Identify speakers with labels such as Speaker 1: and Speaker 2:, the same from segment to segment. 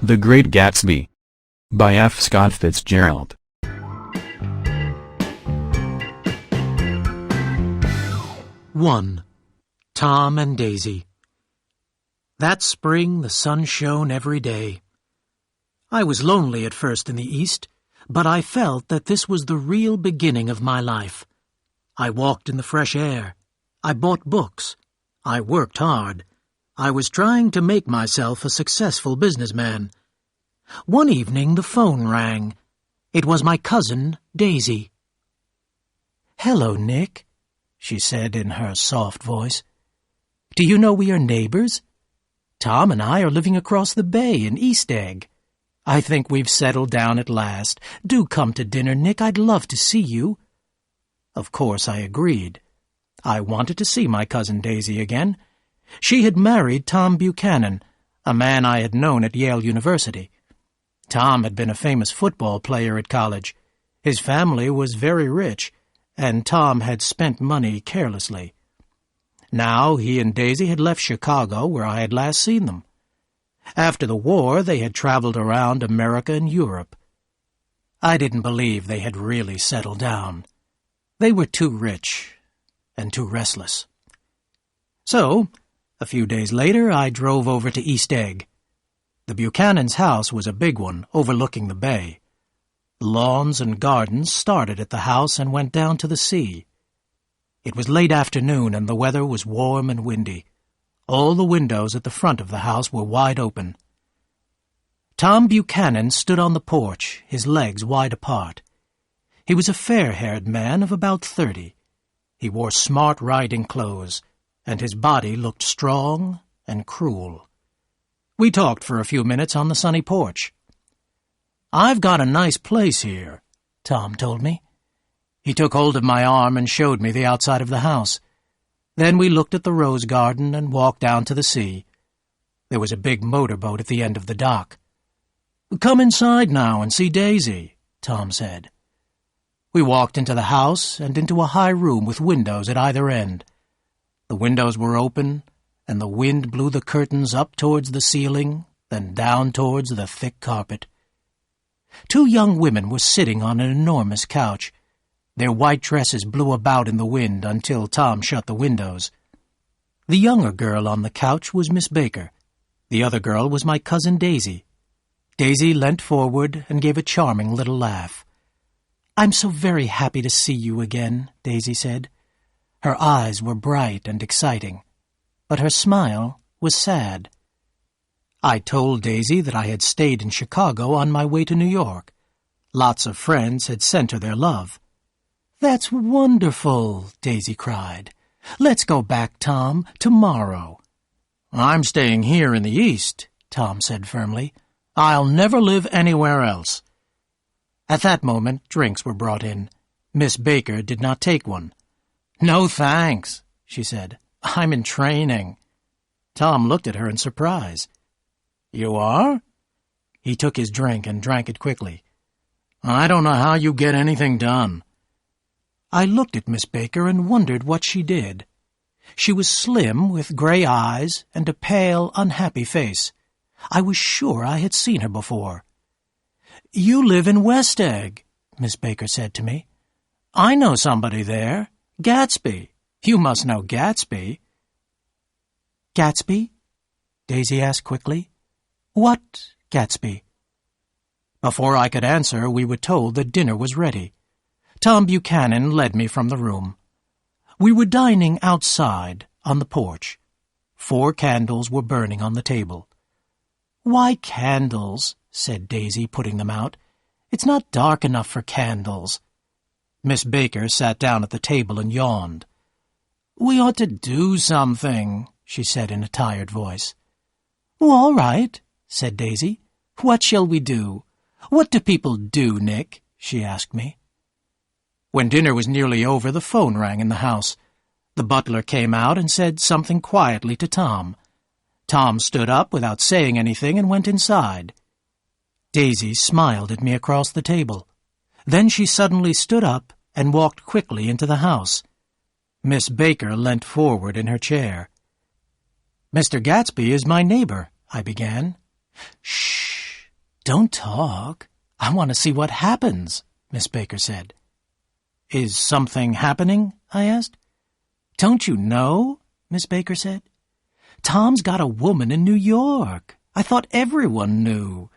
Speaker 1: The Great Gatsby by F. Scott Fitzgerald.
Speaker 2: One. Tom and Daisy. That spring the sun shone every day. I was lonely at first in the East, but I felt that this was the real beginning of my life. I walked in the fresh air. I bought books. I worked hard. I was trying to make myself a successful businessman. One evening the phone rang. It was my cousin, Daisy. "Hello, Nick," she said in her soft voice. "Do you know we are neighbors? Tom and I are living across the bay in East Egg. I think we've settled down at last. Do come to dinner, Nick. I'd love to see you." Of course I agreed. I wanted to see my cousin Daisy again. She had married Tom Buchanan, a man I had known at Yale University. Tom had been a famous football player at college. His family was very rich, and Tom had spent money carelessly. Now he and Daisy had left Chicago, where I had last seen them. After the war, they had traveled around America and Europe. I didn't believe they had really settled down. They were too rich and too restless. So, a few days later, I drove over to East Egg. The Buchanan's house was a big one, overlooking the bay. Lawns and gardens started at the house and went down to the sea. It was late afternoon, and the weather was warm and windy. All the windows at the front of the house were wide open. Tom Buchanan stood on the porch, his legs wide apart. He was a fair-haired man of about 30. He wore smart riding clothes, and his body looked strong and cruel. We talked for a few minutes on the sunny porch. "I've got a nice place here," Tom told me. He took hold of my arm and showed me the outside of the house. Then we looked at the rose garden and walked down to the sea. There was a big motorboat at the end of the dock. "Come inside now and see Daisy," Tom said. We walked into the house and into a high room with windows at either end. The windows were open, and the wind blew the curtains up towards the ceiling, then down towards the thick carpet. Two young women were sitting on an enormous couch. Their white dresses blew about in the wind until Tom shut the windows. The younger girl on the couch was Miss Baker. The other girl was my cousin Daisy. Daisy leant forward and gave a charming little laugh. "I'm so very happy to see you again," Daisy said. Her eyes were bright and exciting, but her smile was sad. I told Daisy that I had stayed in Chicago on my way to New York. Lots of friends had sent her their love. "That's wonderful," Daisy cried. "Let's go back, Tom, tomorrow." "I'm staying here in the East," Tom said firmly. "I'll never live anywhere else." At that moment, drinks were brought in. Miss Baker did not take one. "No, thanks," she said. "I'm in training." Tom looked at her in surprise. "You are?" He took his drink and drank it quickly. "I don't know how you get anything done." I looked at Miss Baker and wondered what she did. She was slim, with gray eyes and a pale, unhappy face. I was sure I had seen her before. "You live in West Egg," Miss Baker said to me. "I know somebody there. Gatsby. You must know Gatsby." "Gatsby?" Daisy asked quickly. "What Gatsby?" Before I could answer, we were told that dinner was ready. Tom Buchanan led me from the room. We were dining outside, on the porch. 4 candles were burning on the table. "Why candles?" said Daisy, putting them out. "It's not dark enough for candles." Miss Baker sat down at the table and yawned. "We ought to do something," she said in a tired voice. "All right," said Daisy. "What shall we do? What do people do, Nick?" she asked me. When dinner was nearly over, the phone rang in the house. The butler came out and said something quietly to Tom. Tom stood up without saying anything and went inside. Daisy smiled at me across the table. Then she suddenly stood up and walked quickly into the house. Miss Baker leant forward in her chair. "Mr. Gatsby is my neighbor," I began. "Shh," "Don't talk. I want to see what happens," Miss Baker said. "Is something happening?" I asked. "Don't you know?" Miss Baker said. "Tom's got a woman in New York. I thought everyone knew.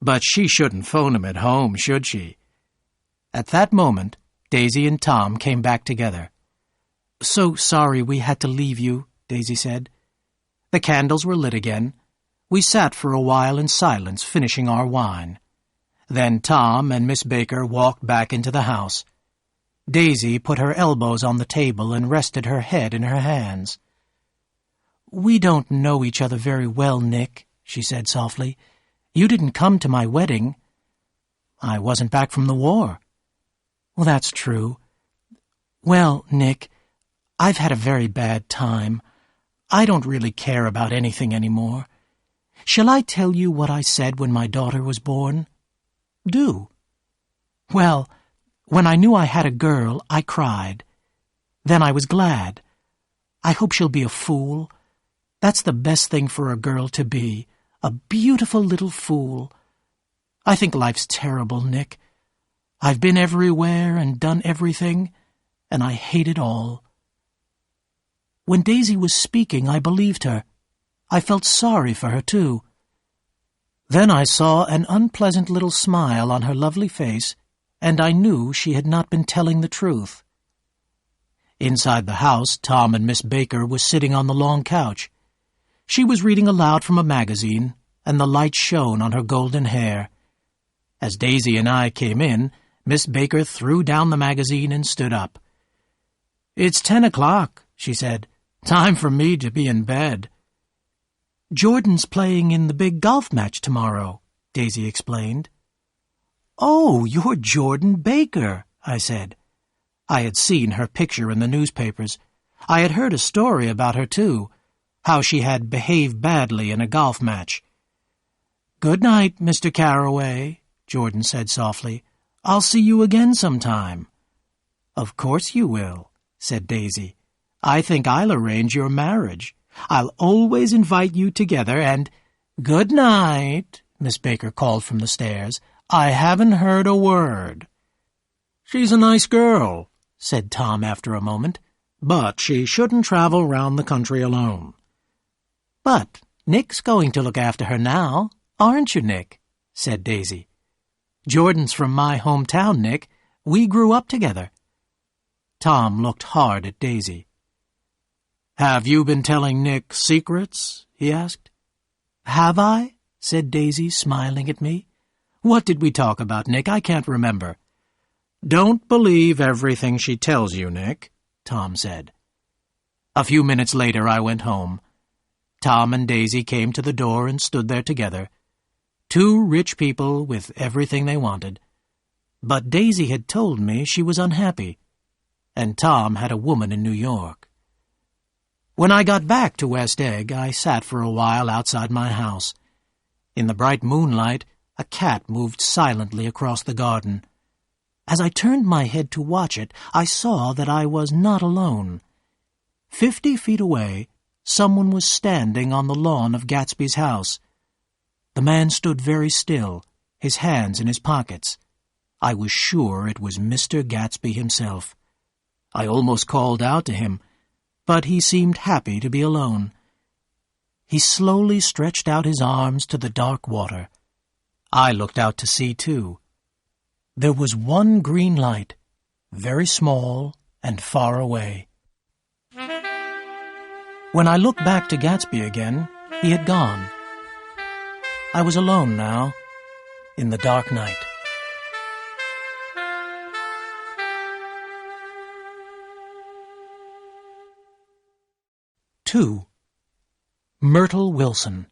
Speaker 2: But she shouldn't phone him at home, should she?" At that moment, Daisy and Tom came back together. "So sorry we had to leave you," Daisy said. The candles were lit again. We sat for a while in silence, finishing our wine. Then Tom and Miss Baker walked back into the house. Daisy put her elbows on the table and rested her head in her hands. "We don't know each other very well, Nick," she said softly. "You didn't come to my wedding." "I wasn't back from the war." "Well, that's true. Well, Nick, I've had a very bad time. I don't really care about anything anymore. Shall I tell you what I said when my daughter was born?" "Do." "Well, when I knew I had a girl, I cried. Then I was glad. I hope she'll be a fool. That's the best thing for a girl to be, a beautiful little fool. I think life's terrible, Nick. I've been everywhere and done everything, and I hate it all." When Daisy was speaking, I believed her. I felt sorry for her, too. Then I saw an unpleasant little smile on her lovely face, and I knew she had not been telling the truth. Inside the house, Tom and Miss Baker were sitting on the long couch. She was reading aloud from a magazine, and the light shone on her golden hair. As Daisy and I came in, Miss Baker threw down the magazine and stood up. "It's 10 o'clock, she said. "Time for me to be in bed." "Jordan's playing in the big golf match tomorrow," Daisy explained. "Oh, you're Jordan Baker," I said. I had seen her picture in the newspapers. I had heard a story about her, too, how she had behaved badly in a golf match. "Good night, Mr. Carroway," Jordan said softly. "I'll see you again sometime." "Of course you will," said Daisy. "I think I'll arrange your marriage. I'll always invite you together and—" "Good night," Miss Baker called from the stairs. "I haven't heard a word." "She's a nice girl," said Tom after a moment, "but she shouldn't travel round the country alone." "But Nick's going to look after her now, aren't you, Nick?" said Daisy. "Jordan's from my hometown, Nick. We grew up together." Tom looked hard at Daisy. "Have you been telling Nick secrets?" he asked. "Have I?" said Daisy, smiling at me. "What did we talk about, Nick? I can't remember." "Don't believe everything she tells you, Nick," Tom said. A few minutes later I went home. Tom and Daisy came to the door and stood there together. Two rich people with everything they wanted. But Daisy had told me she was unhappy, and Tom had a woman in New York. When I got back to West Egg, I sat for a while outside my house. In the bright moonlight, a cat moved silently across the garden. As I turned my head to watch it, I saw that I was not alone. 50 feet away, someone was standing on the lawn of Gatsby's house. The man stood very still, his hands in his pockets. I was sure it was Mr. Gatsby himself. I almost called out to him, but he seemed happy to be alone. He slowly stretched out his arms to the dark water. I looked out to sea, too. There was one green light, very small and far away. When I looked back to Gatsby again, he had gone. I was alone now, in the dark night. Two. Myrtle Wilson.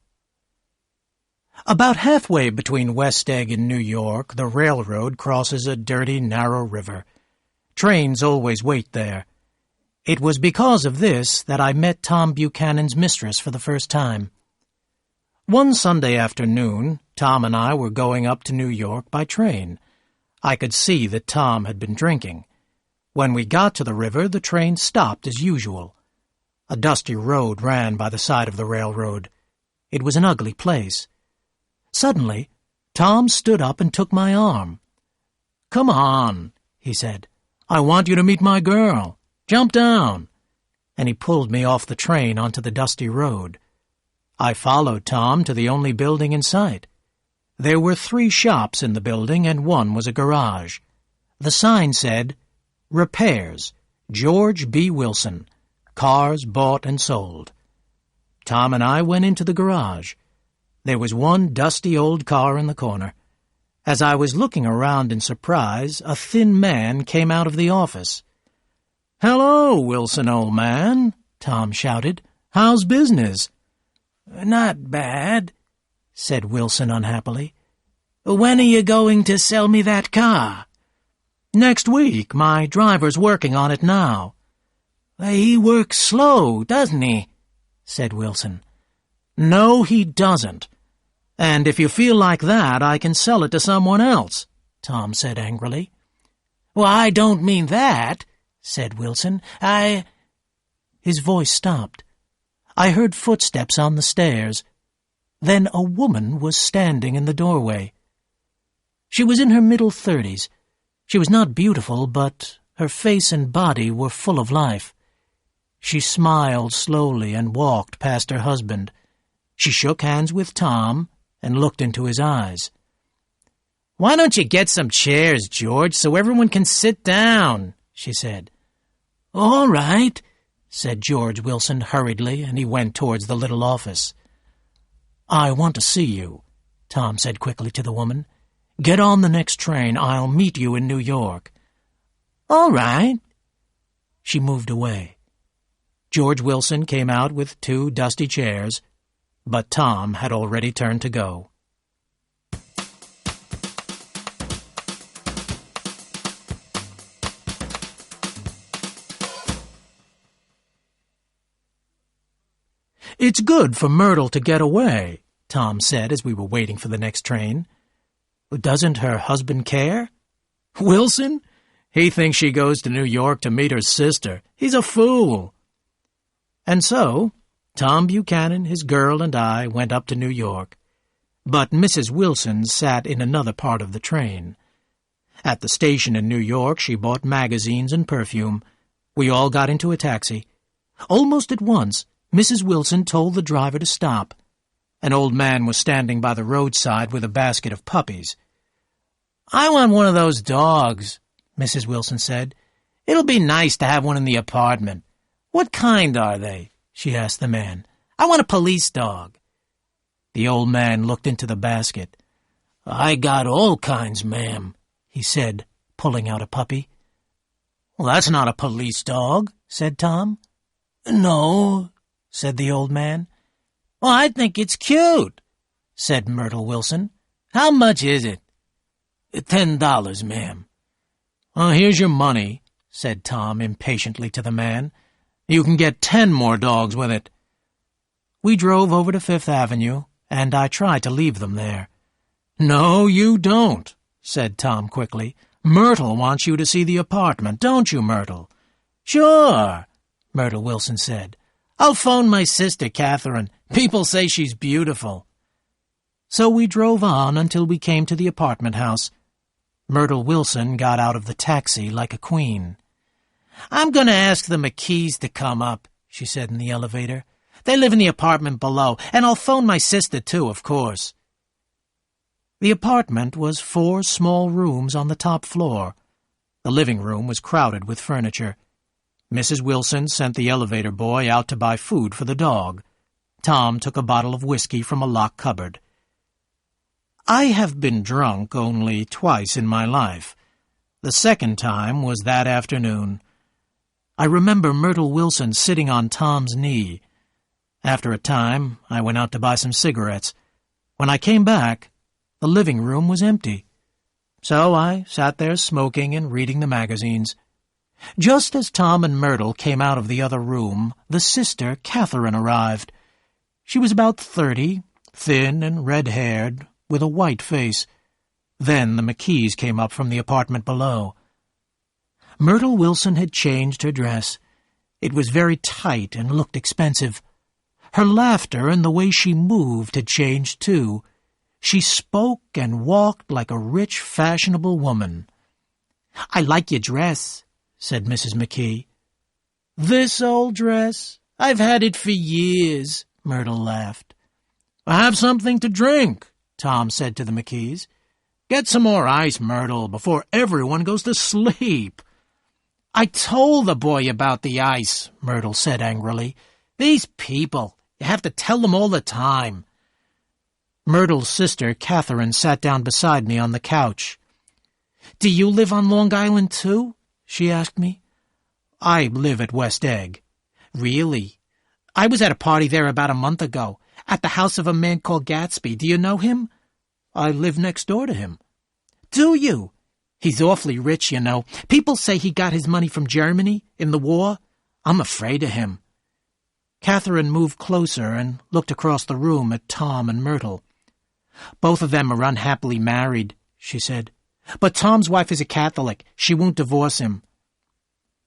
Speaker 2: About halfway between West Egg and New York, the railroad crosses a dirty, narrow river. Trains always wait there. It was because of this that I met Tom Buchanan's mistress for the first time. One Sunday afternoon, Tom and I were going up to New York by train. I could see that Tom had been drinking. When we got to the river, the train stopped as usual. A dusty road ran by the side of the railroad. It was an ugly place. Suddenly, Tom stood up and took my arm. "Come on," he said. "I want you to meet my girl. Jump down." And he pulled me off the train onto the dusty road. I followed Tom to the only building in sight. There were 3 shops in the building, and one was a garage. The sign said, "Repairs, George B. Wilson, cars bought and sold." Tom and I went into the garage. There was one dusty old car in the corner. As I was looking around in surprise, a thin man came out of the office. "Hello, Wilson, old man," Tom shouted. "How's business?" "Not bad," said Wilson unhappily. "When are you going to sell me that car?" "Next week. My driver's working on it now." "He works slow, doesn't he?" said Wilson. "No, he doesn't. And if you feel like that, I can sell it to someone else," Tom said angrily. "Well, I don't mean that," said Wilson. His voice stopped. I heard footsteps on the stairs. Then a woman was standing in the doorway. She was in her middle 30s. She was not beautiful, but her face and body were full of life. She smiled slowly and walked past her husband. She shook hands with Tom and looked into his eyes. "Why don't you get some chairs, George, so everyone can sit down?" she said. "All right," said George Wilson hurriedly, and he went towards the little office. "I want to see you," Tom said quickly to the woman. "Get on the next train. I'll meet you in New York." "All right." She moved away. George Wilson came out with 2 dusty chairs, but Tom had already turned to go. "It's good for Myrtle to get away," Tom said as we were waiting for the next train. "Doesn't her husband care?" "Wilson? He thinks she goes to New York to meet her sister. He's a fool." And so Tom Buchanan, his girl, and I went up to New York. But Mrs. Wilson sat in another part of the train. At the station in New York, she bought magazines and perfume. We all got into a taxi. Almost at once, Mrs. Wilson told the driver to stop. An old man was standing by the roadside with a basket of puppies. "I want one of those dogs," Mrs. Wilson said. "It'll be nice to have one in the apartment." "What kind are they?" she asked the man. "I want a police dog." The old man looked into the basket. "I got all kinds, ma'am," he said, pulling out a puppy. "Well, that's not a police dog," said Tom. "No," said the old man. "Well, I think it's cute," said Myrtle Wilson. "How much is it?" $10, ma'am." "Well, here's your money," said Tom impatiently to the man. "You can get 10 more dogs with it." We drove over to Fifth Avenue, and I tried to leave them there. "No, you don't," said Tom quickly. "Myrtle wants you to see the apartment, don't you, Myrtle?" "Sure," Myrtle Wilson said. "I'll phone my sister, Catherine. People say she's beautiful." So we drove on until we came to the apartment house. Myrtle Wilson got out of the taxi like a queen. "I'm going to ask the McKees to come up," she said in the elevator. "They live in the apartment below, and I'll phone my sister, too, of course." The apartment was 4 small rooms on the top floor. The living room was crowded with furniture. Mrs. Wilson sent the elevator boy out to buy food for the dog. Tom took a bottle of whiskey from a locked cupboard. I have been drunk only twice in my life. The second time was that afternoon. I remember Myrtle Wilson sitting on Tom's knee. After a time, I went out to buy some cigarettes. When I came back, the living room was empty. So I sat there smoking and reading the magazines. Just as Tom and Myrtle came out of the other room, the sister, Catherine, arrived. She was about 30, thin and red-haired, with a white face. Then the McKees came up from the apartment below. Myrtle Wilson had changed her dress. It was very tight and looked expensive. Her laughter and the way she moved had changed, too. She spoke and walked like a rich, fashionable woman. "I like your dress," said Mrs. McKee. "This old dress? I've had it for years," Myrtle laughed. "Have something to drink," Tom said to the McKees. "Get some more ice, Myrtle, before everyone goes to sleep." "I told the boy about the ice," Myrtle said angrily. "These people, you have to tell them all the time." Myrtle's sister, Catherine, sat down beside me on the couch. "Do you live on Long Island, too?" she asked me. "I live at West Egg." "Really? I was at a party there about a month ago, at the house of a man called Gatsby. Do you know him?" "I live next door to him." "Do you? He's awfully rich, you know. People say he got his money from Germany in the war. I'm afraid of him." Catherine moved closer and looked across the room at Tom and Myrtle. "Both of them are unhappily married," she said. "But Tom's wife is a Catholic. She won't divorce him."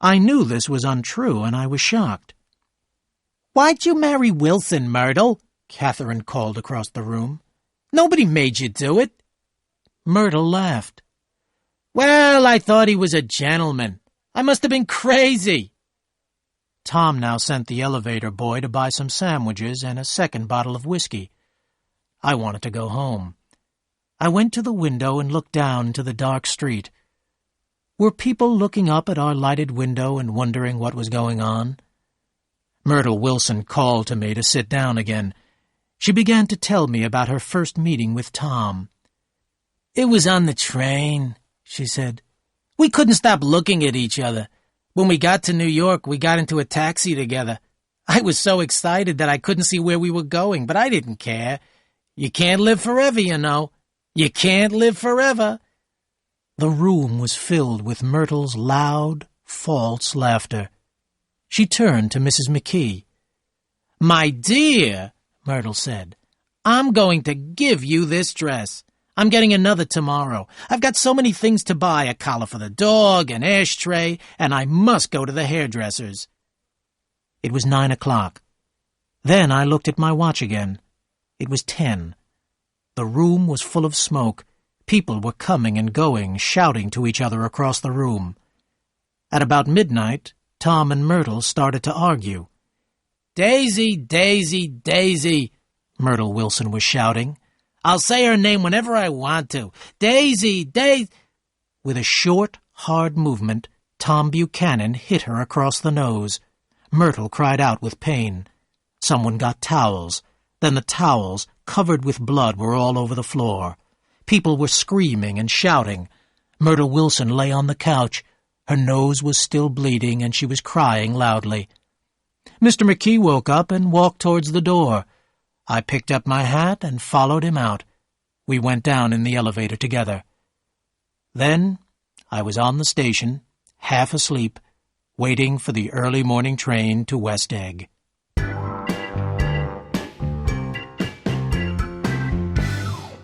Speaker 2: I knew this was untrue, and I was shocked. "Why'd you marry Wilson, Myrtle?" Catherine called across the room. "Nobody made you do it." Myrtle laughed. "Well, I thought he was a gentleman. I must have been crazy." Tom now sent the elevator boy to buy some sandwiches and a second bottle of whiskey. I wanted to go home. I went to the window and looked down into the dark street. Were people looking up at our lighted window and wondering what was going on? Myrtle Wilson called to me to sit down again. She began to tell me about her first meeting with Tom. "It was on the train," she said. "We couldn't stop looking at each other. When we got to New York, we got into a taxi together. I was so excited that I couldn't see where we were going, but I didn't care. You can't live forever, you know. You can't live forever." The room was filled with Myrtle's loud, false laughter. She turned to Mrs. McKee. "My dear," Myrtle said, "I'm going to give you this dress. I'm getting another tomorrow. I've got so many things to buy, a collar for the dog, an ashtray, and I must go to the hairdresser's." It was 9 o'clock. Then I looked at my watch again. It was 10. The room was full of smoke. People were coming and going, shouting to each other across the room. At about midnight, Tom and Myrtle started to argue. "Daisy, Daisy, Daisy," Myrtle Wilson was shouting. "I'll say her name whenever I want to. Daisy, Daisy." With a short, hard movement, Tom Buchanan hit her across the nose. Myrtle cried out with pain. Someone got towels. Then the towels, covered with blood, were all over the floor. People were screaming and shouting. Myrtle Wilson lay on the couch. Her nose was still bleeding, and she was crying loudly. Mr. McKee woke up and walked towards the door. I picked up my hat and followed him out. We went down in the elevator together. Then I was on the station, half asleep, waiting for the early morning train to West Egg.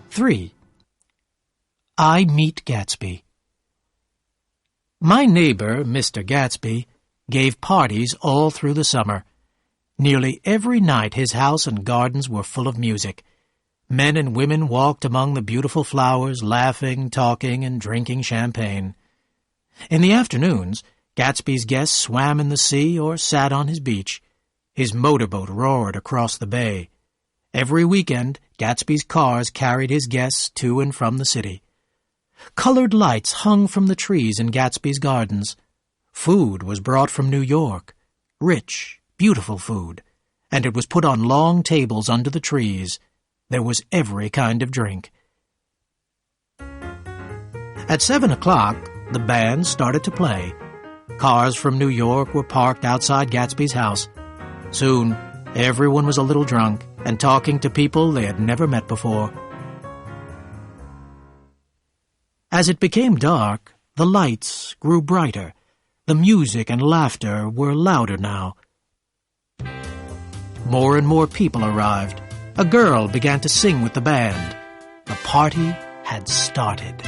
Speaker 2: 3. I Meet Gatsby. My neighbor, Mr. Gatsby, gave parties all through the summer. Nearly every night his house and gardens were full of music. Men and women walked among the beautiful flowers, laughing, talking, and drinking champagne. In the afternoons, Gatsby's guests swam in the sea or sat on his beach. His motorboat roared across the bay. Every weekend, Gatsby's cars carried his guests to and from the city. Colored lights hung from the trees in Gatsby's gardens. Food was brought from New York, rich, beautiful food, and it was put on long tables under the trees. There was every kind of drink. At 7 o'clock, the band started to play. Cars from New York were parked outside Gatsby's house. Soon, everyone was a little drunk and talking to people they had never met before. As it became dark, the lights grew brighter. The music and laughter were louder now. More and more people arrived. A girl began to sing with the band. The party had started.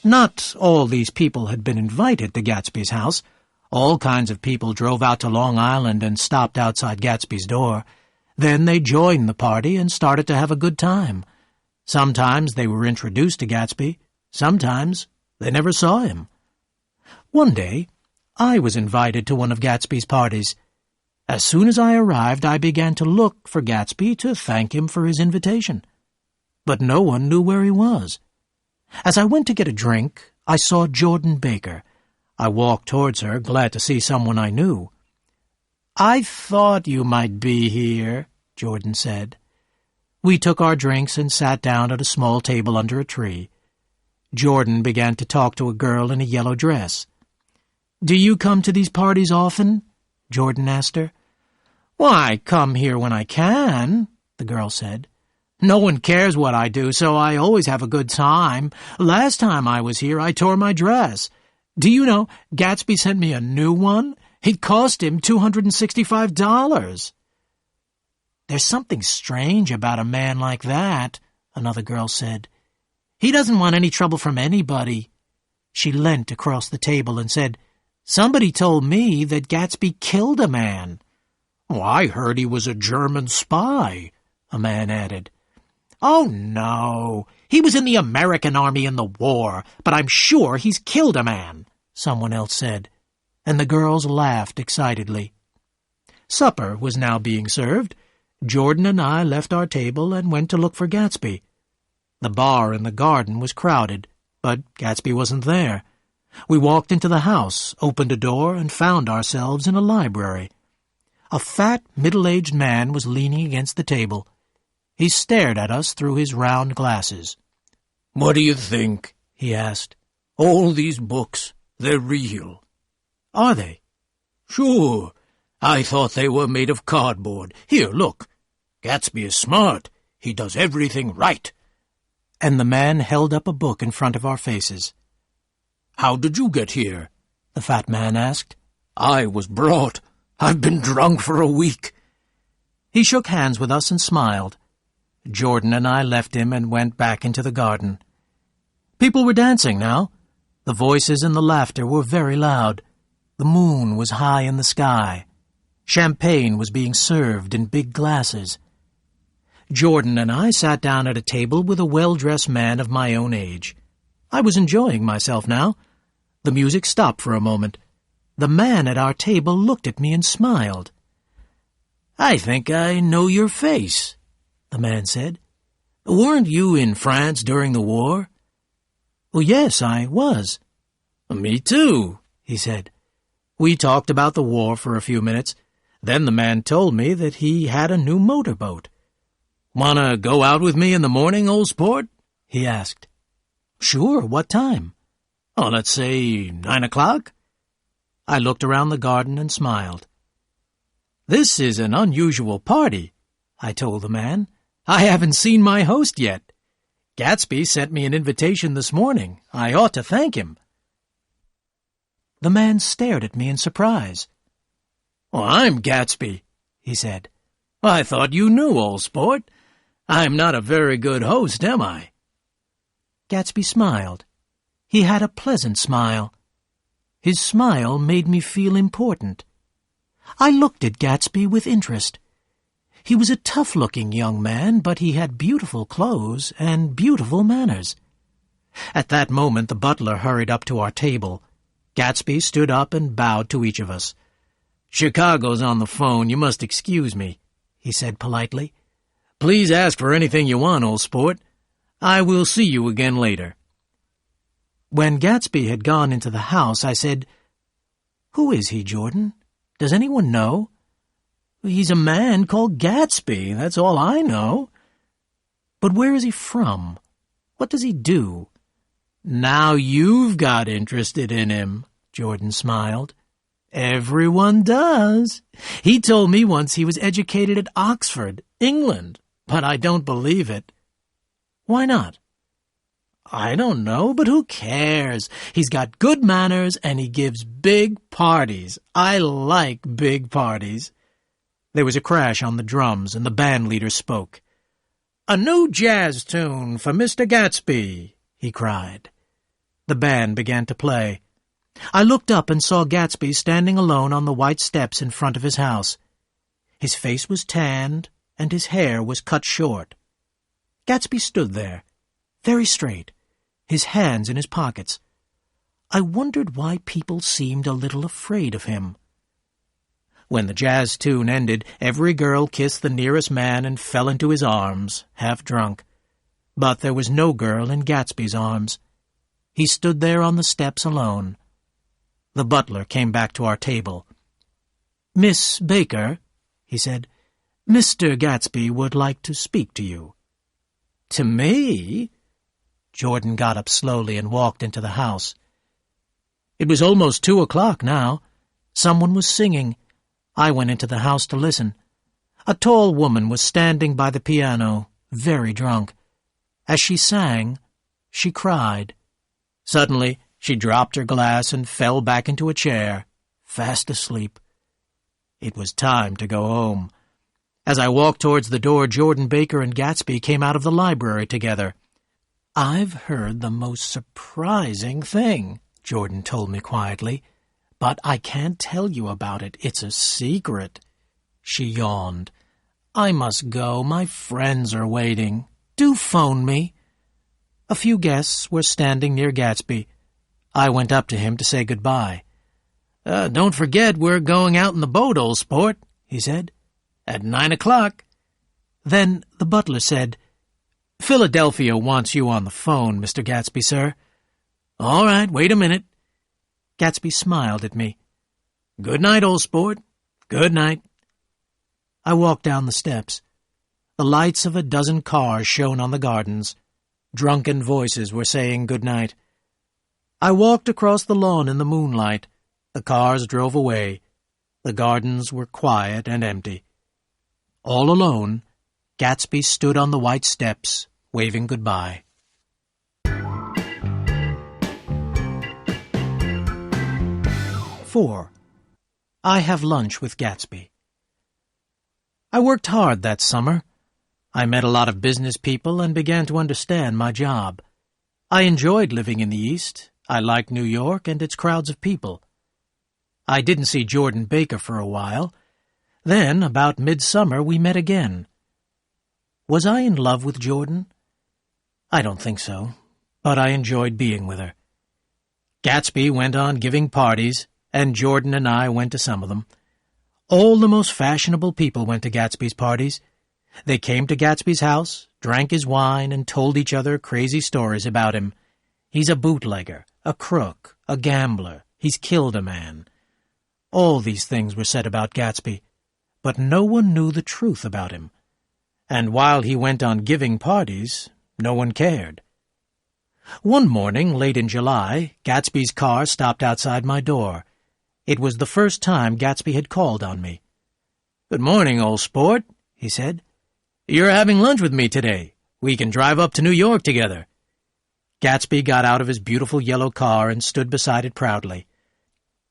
Speaker 2: Not all these people had been invited to Gatsby's house. All kinds of people drove out to Long Island and stopped outside Gatsby's door. Then they joined the party and started to have a good time. Sometimes they were introduced to Gatsby. Sometimes they never saw him. One day, I was invited to one of Gatsby's parties. As soon as I arrived, I began to look for Gatsby to thank him for his invitation. But no one knew where he was. As I went to get a drink, I saw Jordan Baker. I walked towards her, glad to see someone I knew. "I thought you might be here," Jordan said. We took our drinks and sat down at a small table under a tree. Jordan began to talk to a girl in a yellow dress. "Do you come to these parties often?" Jordan asked her. "Why, I come here when I can," the girl said. "No one cares what I do, so I always have a good time. Last time I was here, I tore my dress. Do you know, Gatsby sent me a new one? It cost him $265. "There's something strange about a man like that," another girl said. "He doesn't want any trouble from anybody." She leant across the table and said, "Somebody told me that Gatsby killed a man." "Oh, I heard he was a German spy," a man added. "Oh, no. He was in the American army in the war, but I'm sure he's killed a man," someone else said, and the girls laughed excitedly. Supper was now being served. Jordan and I left our table and went to look for Gatsby. The bar in the garden was crowded, but Gatsby wasn't there. We walked into the house, opened a door, and found ourselves in a library. A fat, middle-aged man was leaning against the table. He stared at us through his round glasses. "What do you think?" he asked. "All these books, they're real." "Are they?" "Sure. I thought they were made of cardboard. Here, look. Gatsby is smart. He does everything right." And the man held up a book in front of our faces. "How did you get here?" the fat man asked. "I was brought. I've been drunk for a week." He shook hands with us and smiled. Jordan and I left him and went back into the garden. People were dancing now. The voices and the laughter were very loud. The moon was high in the sky. Champagne was being served in big glasses. Jordan and I sat down at a table with a well-dressed man of my own age. I was enjoying myself now. The music stopped for a moment. The man at our table looked at me and smiled. "I think I know your face," the man said. "Weren't you in France during the war?" "Well, yes, I was." "Me too," he said. We talked about the war for a few minutes. Then the man told me that he had a new motorboat. "Want to go out with me in the morning, old sport?" he asked. "Sure, what time?" "Oh, let's say 9 o'clock. I looked around the garden and smiled. "This is an unusual party," I told the man. "I haven't seen my host yet. Gatsby sent me an invitation this morning. I ought to thank him." The man stared at me in surprise. "Well, I'm Gatsby," he said. "I thought you knew, old sport. I'm not a very good host, am I?" Gatsby smiled. He had a pleasant smile. His smile made me feel important. I looked at Gatsby with interest. He was a tough-looking young man, but he had beautiful clothes and beautiful manners. At that moment the butler hurried up to our table. Gatsby stood up and bowed to each of us. "Chicago's on the phone. You must excuse me," he said politely. "Please ask for anything you want, old sport. I will see you again later." When Gatsby had gone into the house, I said, "Who is he, Jordan? Does anyone know?" "He's a man called Gatsby, that's all I know." "But where is he from? What does he do?" "Now you've got interested in him," Jordan smiled. "Everyone does. He told me once he was educated at Oxford, England, but I don't believe it." "Why not?" "I don't know, but who cares? He's got good manners and he gives big parties. I like big parties." There was a crash on the drums and the band leader spoke. "A new jazz tune for Mr. Gatsby," he cried. The band began to play. I looked up and saw Gatsby standing alone on the white steps in front of his house. His face was tanned, and his hair was cut short. Gatsby stood there, very straight, his hands in his pockets. I wondered why people seemed a little afraid of him. When the jazz tune ended, every girl kissed the nearest man and fell into his arms, half drunk. But there was no girl in Gatsby's arms. He stood there on the steps alone. The butler came back to our table. "Miss Baker," he said, "Mr. Gatsby would like to speak to you." "To me?" Jordan got up slowly and walked into the house. It was almost 2 o'clock now. Someone was singing. I went into the house to listen. A tall woman was standing by the piano, very drunk. As she sang, she cried. Suddenly, she dropped her glass and fell back into a chair, fast asleep. It was time to go home. As I walked towards the door, Jordan Baker and Gatsby came out of the library together. "I've heard the most surprising thing," Jordan told me quietly, "but I can't tell you about it. It's a secret." She yawned. "I must go. My friends are waiting. Do phone me." A few guests were standing near Gatsby. I went up to him to say goodbye. "Don't forget we're going out in the boat, old sport," he said. "At 9 o'clock. Then the butler said, "Philadelphia wants you on the phone, Mr. Gatsby, sir." "All right, wait a minute." Gatsby smiled at me. "Good night, old sport. Good night." I walked down the steps. The lights of a dozen cars shone on the gardens. Drunken voices were saying good night. I walked across the lawn in the moonlight. The cars drove away. The gardens were quiet and empty. All alone, Gatsby stood on the white steps, waving goodbye. 4. I have lunch with Gatsby. I worked hard that summer. I met a lot of business people and began to understand my job. I enjoyed living in the East. I liked New York and its crowds of people. I didn't see Jordan Baker for a while. Then, about midsummer, we met again. Was I in love with Jordan? I don't think so, but I enjoyed being with her. Gatsby went on giving parties, and Jordan and I went to some of them. All the most fashionable people went to Gatsby's parties. They came to Gatsby's house, drank his wine, and told each other crazy stories about him. He's a bootlegger, a crook, a gambler. He's killed a man. All these things were said about Gatsby, but no one knew the truth about him. And while he went on giving parties, no one cared. One morning, late in July, Gatsby's car stopped outside my door. It was the first time Gatsby had called on me. "Good morning, old sport," he said. "You're having lunch with me today. We can drive up to New York together." Gatsby got out of his beautiful yellow car and stood beside it proudly.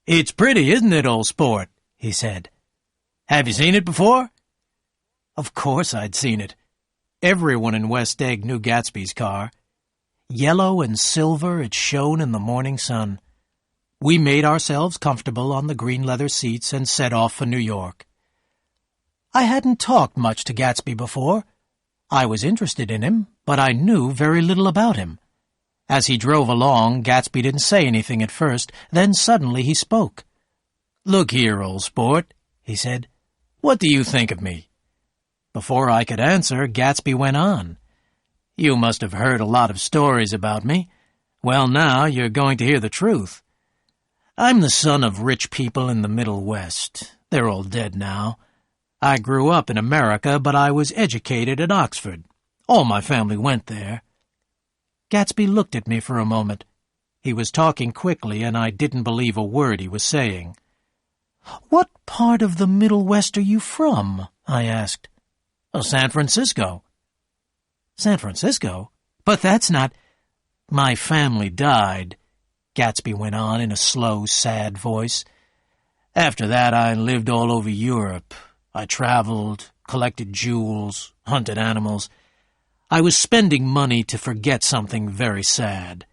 Speaker 2: "It's pretty, isn't it, old sport?" he said. "Have you seen it before?" Of course I'd seen it. Everyone in West Egg knew Gatsby's car. Yellow and silver, it shone in the morning sun. We made ourselves comfortable on the green leather seats and set off for New York. I hadn't talked much to Gatsby before. I was interested in him, but I knew very little about him. As he drove along, Gatsby didn't say anything at first, then suddenly he spoke. "Look here, old sport," he said. "What do you think of me?" Before I could answer, Gatsby went on. "You must have heard a lot of stories about me. Well, now you're going to hear the truth. I'm the son of rich people in the Middle West. They're all dead now. I grew up in America, but I was educated at Oxford. All my family went there." Gatsby looked at me for a moment. He was talking quickly, and I didn't believe a word he was saying. "What part of the Middle West are you from?" I asked. "Oh, San Francisco." "San Francisco? But that's not—" "My family died," Gatsby went on in a slow, sad voice. "After that, I lived all over Europe. I traveled, collected jewels, hunted animals. I was spending money to forget something very sad."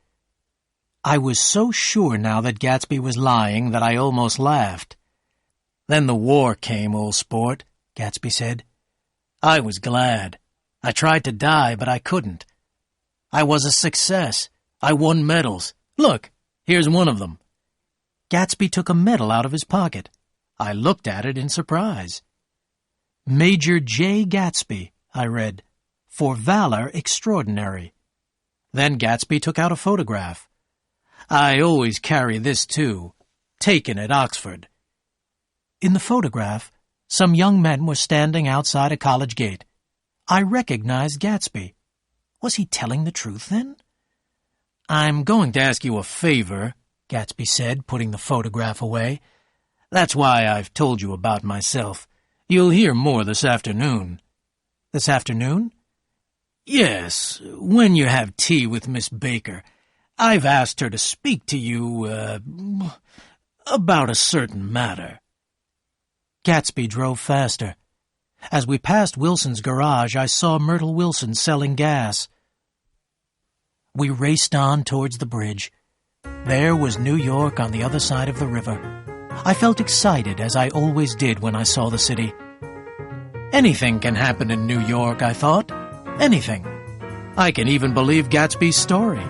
Speaker 2: I was so sure now that Gatsby was lying that I almost laughed. "Then the war came, old sport," Gatsby said. "I was glad. I tried to die, but I couldn't. I was a success. I won medals. Look, here's one of them." Gatsby took a medal out of his pocket. I looked at it in surprise. "Major J. Gatsby," I read, "for valor extraordinary." Then Gatsby took out a photograph. "I always carry this, too. Taken at Oxford." In the photograph, some young men were standing outside a college gate. I recognized Gatsby. Was he telling the truth, then? "I'm going to ask you a favor," Gatsby said, putting the photograph away. "That's why I've told you about myself. You'll hear more this afternoon." "This afternoon?" "Yes, when you have tea with Miss Baker. I've asked her to speak to you, about a certain matter." Gatsby drove faster. As we passed Wilson's garage, I saw Myrtle Wilson selling gas. We raced on towards the bridge. There was New York on the other side of the river. I felt excited, as I always did when I saw the city. Anything can happen in New York, I thought. Anything. I can even believe Gatsby's story.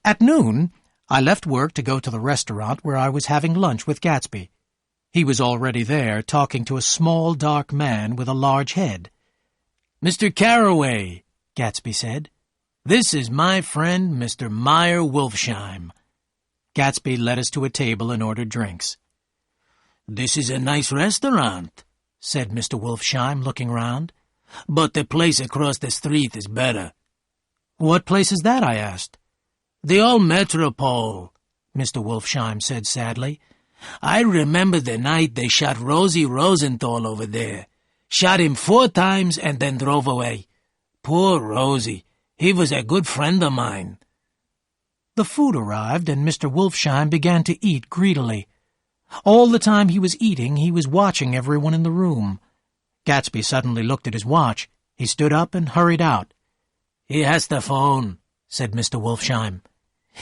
Speaker 2: At noon, I left work to go to the restaurant where I was having lunch with Gatsby. He was already there, talking to a small, dark man with a large head. "Mr. Carroway," Gatsby said, "this is my friend, Mr. Meyer Wolfsheim." Gatsby led us to a table and ordered drinks. "This is a nice restaurant," said Mr. Wolfsheim, looking round. "But the place across the street is better." "What place is that?" I asked. "The old Metropole," Mr. Wolfsheim said sadly. "I remember the night they shot Rosie Rosenthal over there. Shot him 4 times and then drove away. Poor Rosie. He was a good friend of mine." The food arrived, and Mr. Wolfsheim began to eat greedily. All the time he was eating, he was watching everyone in the room. Gatsby suddenly looked at his watch. He stood up and hurried out. "He has the phone," said Mr. Wolfsheim.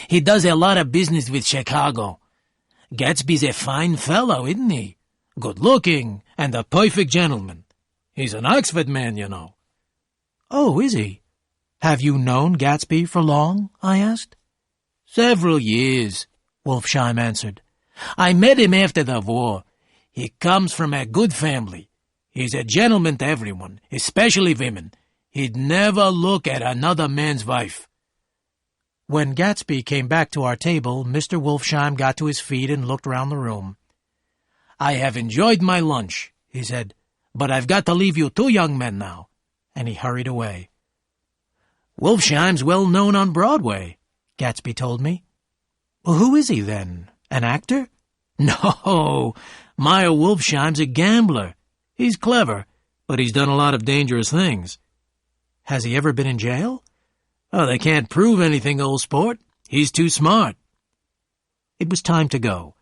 Speaker 2: "He does a lot of business with Chicago. Gatsby's a fine fellow, isn't he? Good-looking and a perfect gentleman. He's an Oxford man, you know." "Oh, is he? Have you known Gatsby for long?" I asked. "Several years," Wolfsheim answered. "I met him after the war. He comes from a good family. He's a gentleman to everyone, especially women. He'd never look at another man's wife." When Gatsby came back to our table, Mr. Wolfsheim got to his feet and looked round the room. "I have enjoyed my lunch," he said, "but I've got to leave you 2 young men now," and he hurried away. "Wolfsheim's well known on Broadway," Gatsby told me. "Well, who is he, then? An actor?" "No, Meyer Wolfsheim's a gambler. He's clever, but he's done a lot of dangerous things." "Has he ever been in jail?" "Oh, they can't prove anything, old sport. He's too smart." It was time to go.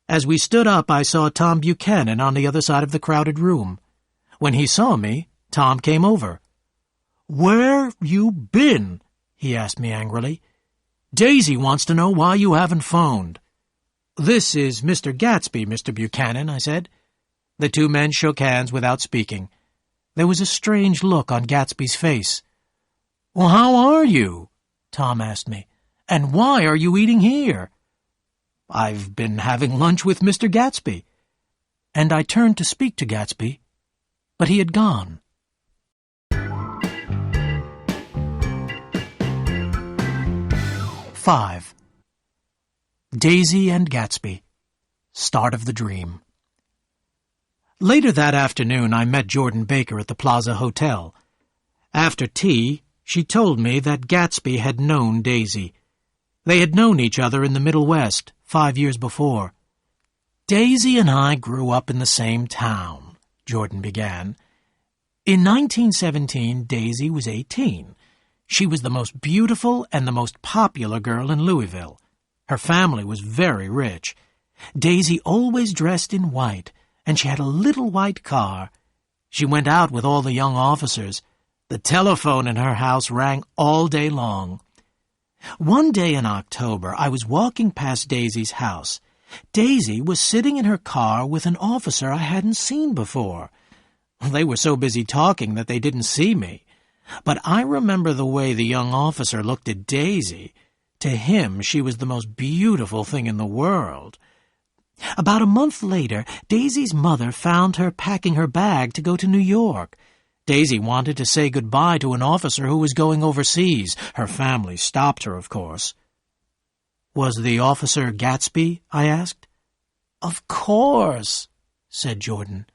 Speaker 2: As we stood up, I saw Tom Buchanan on the other side of the crowded room. When he saw me, Tom came over. "Where you been?" he asked me angrily. "Daisy wants to know why you haven't phoned." "This is Mr. Gatsby, Mr. Buchanan," I said. The 2 men shook hands without speaking. There was a strange look on Gatsby's face. "Well, how are you?" Tom asked me. "And why are you eating here?" "I've been having lunch with Mr. Gatsby." And I turned to speak to Gatsby, but he had gone. 5. Daisy and Gatsby. Start of the Dream. Later that afternoon, I met Jordan Baker at the Plaza Hotel. After tea, she told me that Gatsby had known Daisy. They had known each other in the Middle West 5 years before. "Daisy and I grew up in the same town," Jordan began. "In 1917, Daisy was 18. She was the most beautiful and the most popular girl in Louisville. Her family was very rich. Daisy always dressed in white, and she had a little white car. She went out with all the young officers. The telephone in her house rang all day long. One day in October, I was walking past Daisy's house. Daisy was sitting in her car with an officer I hadn't seen before. They were so busy talking that they didn't see me. But I remember the way the young officer looked at Daisy. To him, she was the most beautiful thing in the world. About a month later, Daisy's mother found her packing her bag to go to New York. Daisy wanted to say goodbye to an officer who was going overseas. Her family stopped her, of course. "Was the officer Gatsby?" I asked. "Of course," said Jordan.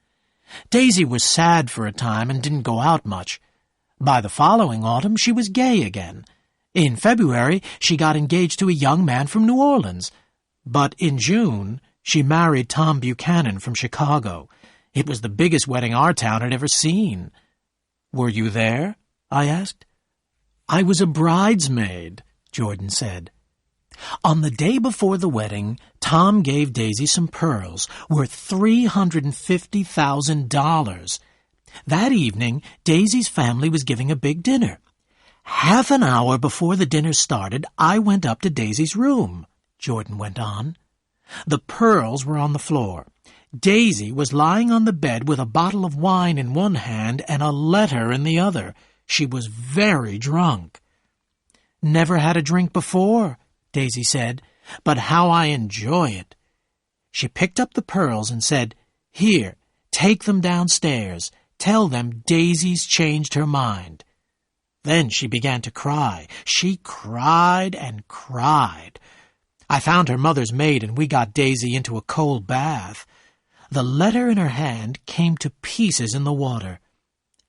Speaker 2: Daisy was sad for a time and didn't go out much. By the following autumn, she was gay again. In February, she got engaged to a young man from New Orleans. But in June, she married Tom Buchanan from Chicago. It was the biggest wedding our town had ever seen. "Were you there?" I asked. "I was a bridesmaid," Jordan said. On the day before the wedding, Tom gave Daisy some pearls worth $350,000. That evening, Daisy's family was giving a big dinner. Half an hour before the dinner started, I went up to Daisy's room, Jordan went on. The pearls were on the floor. Daisy was lying on the bed with a bottle of wine in one hand and a letter in the other. She was very drunk. "Never had a drink before," Daisy said, "but how I enjoy it." She picked up the pearls and said, "Here, take them downstairs. Tell them Daisy's changed her mind." Then she began to cry. She cried and cried. I found her mother's maid and we got Daisy into a cold bath. The letter in her hand came to pieces in the water.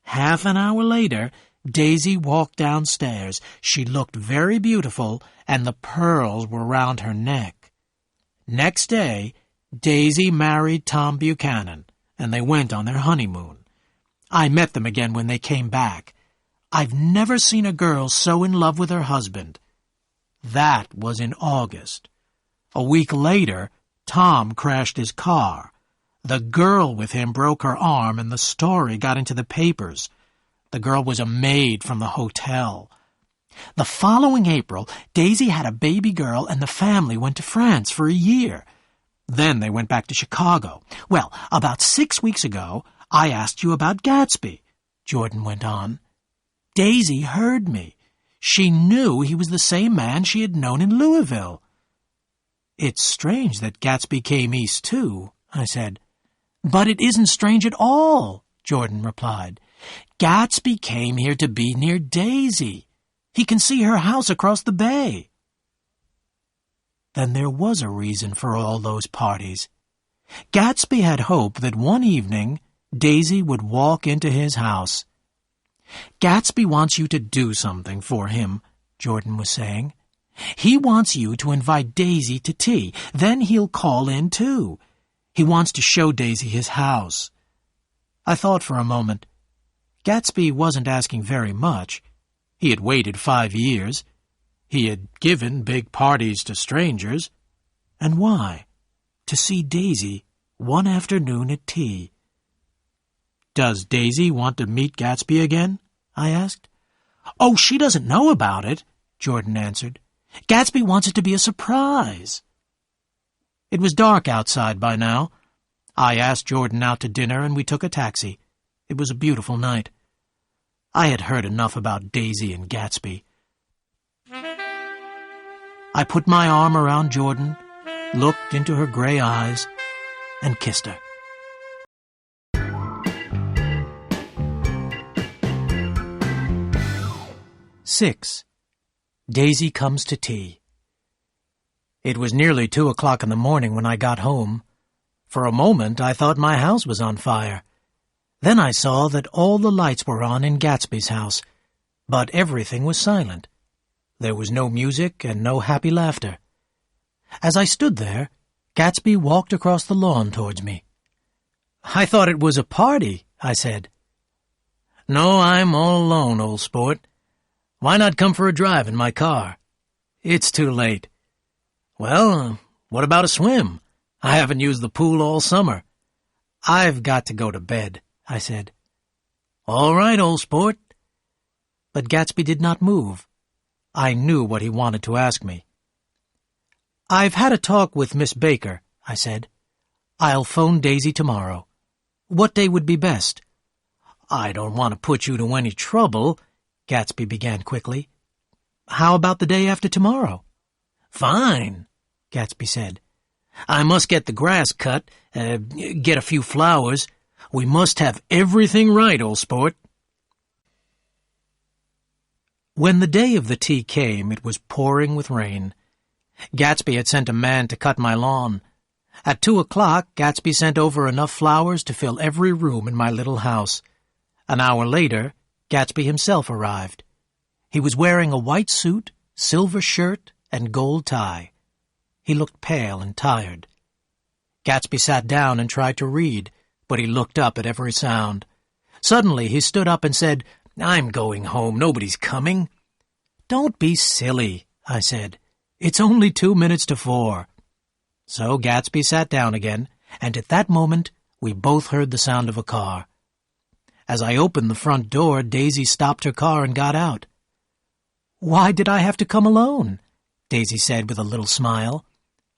Speaker 2: Half an hour later, Daisy walked downstairs. She looked very beautiful, and the pearls were round her neck. Next day, Daisy married Tom Buchanan, and they went on their honeymoon. I met them again when they came back. I've never seen a girl so in love with her husband. That was in August. A week later, Tom crashed his car. The girl with him broke her arm, and the story got into the papers. The girl was a maid from the hotel. The following April, Daisy had a baby girl, and the family went to France for a year. Then they went back to Chicago. Well, about 6 weeks ago, I asked you about Gatsby, Jordan went on. Daisy heard me. She knew he was the same man she had known in Louisville. "It's strange that Gatsby came east, too," I said. "But it isn't strange at all," Jordan replied. "Gatsby came here to be near Daisy. He can see her house across the bay." Then there was a reason for all those parties. Gatsby had hoped that one evening Daisy would walk into his house. "Gatsby wants you to do something for him," Jordan was saying. "He wants you to invite Daisy to tea. Then he'll call in, too. He wants to show Daisy his house." I thought for a moment. Gatsby wasn't asking very much. He had waited 5 years. He had given big parties to strangers. And why? To see Daisy one afternoon at tea. "Does Daisy want to meet Gatsby again?" I asked. "Oh, she doesn't know about it," Jordan answered. "Gatsby wants it to be a surprise." It was dark outside by now. I asked Jordan out to dinner and we took a taxi. It was a beautiful night. I had heard enough about Daisy and Gatsby. I put my arm around Jordan, looked into her gray eyes, and kissed her. Six. Daisy comes to tea. It was nearly 2 o'clock in the morning when I got home. For a moment I thought my house was on fire. Then I saw that all the lights were on in Gatsby's house, but everything was silent. There was no music and no happy laughter. As I stood there, Gatsby walked across the lawn towards me. "I thought it was a party," I said. "No, I'm all alone, old sport. Why not come for a drive in my car?" "It's too late." "Well, what about a swim? I haven't used the pool all summer." "I've got to go to bed," I said. "All right, old sport. but Gatsby did not move. I knew what he wanted to ask me. "I've had a talk with Miss Baker," I said. "I'll phone Daisy tomorrow. What day would be best?" "I don't want to put you to any trouble," Gatsby began quickly. "How about the day after tomorrow?" "Fine," Gatsby said. "I must get the grass cut, get a few flowers. We must have everything right, old sport." When the day of the tea came, it was pouring with rain. Gatsby had sent a man to cut my lawn. At 2:00, Gatsby sent over enough flowers to fill every room in my little house. An hour later, Gatsby himself arrived. He was wearing a white suit, silver shirt, and gold tie. He looked pale and tired. Gatsby sat down and tried to read, but he looked up at every sound. Suddenly he stood up and said, "I'm going home. Nobody's coming." "Don't be silly," I said. "It's only 2 minutes to 4. So Gatsby sat down again, and at that moment we both heard the sound of a car. As I opened the front door, Daisy stopped her car and got out. "Why did I have to come alone?" Daisy said with a little smile.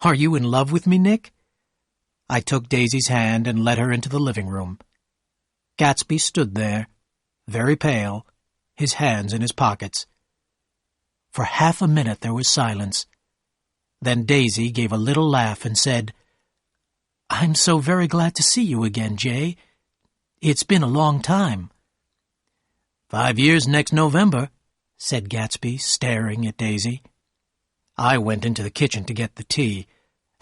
Speaker 2: "Are you in love with me, Nick?" I took Daisy's hand and led her into the living room. Gatsby stood there, very pale, his hands in his pockets. For half a minute there was silence. Then Daisy gave a little laugh and said, "I'm so very glad to see you again, Jay. It's been a long time." 5 years next November," said Gatsby, staring at Daisy. I went into the kitchen to get the tea.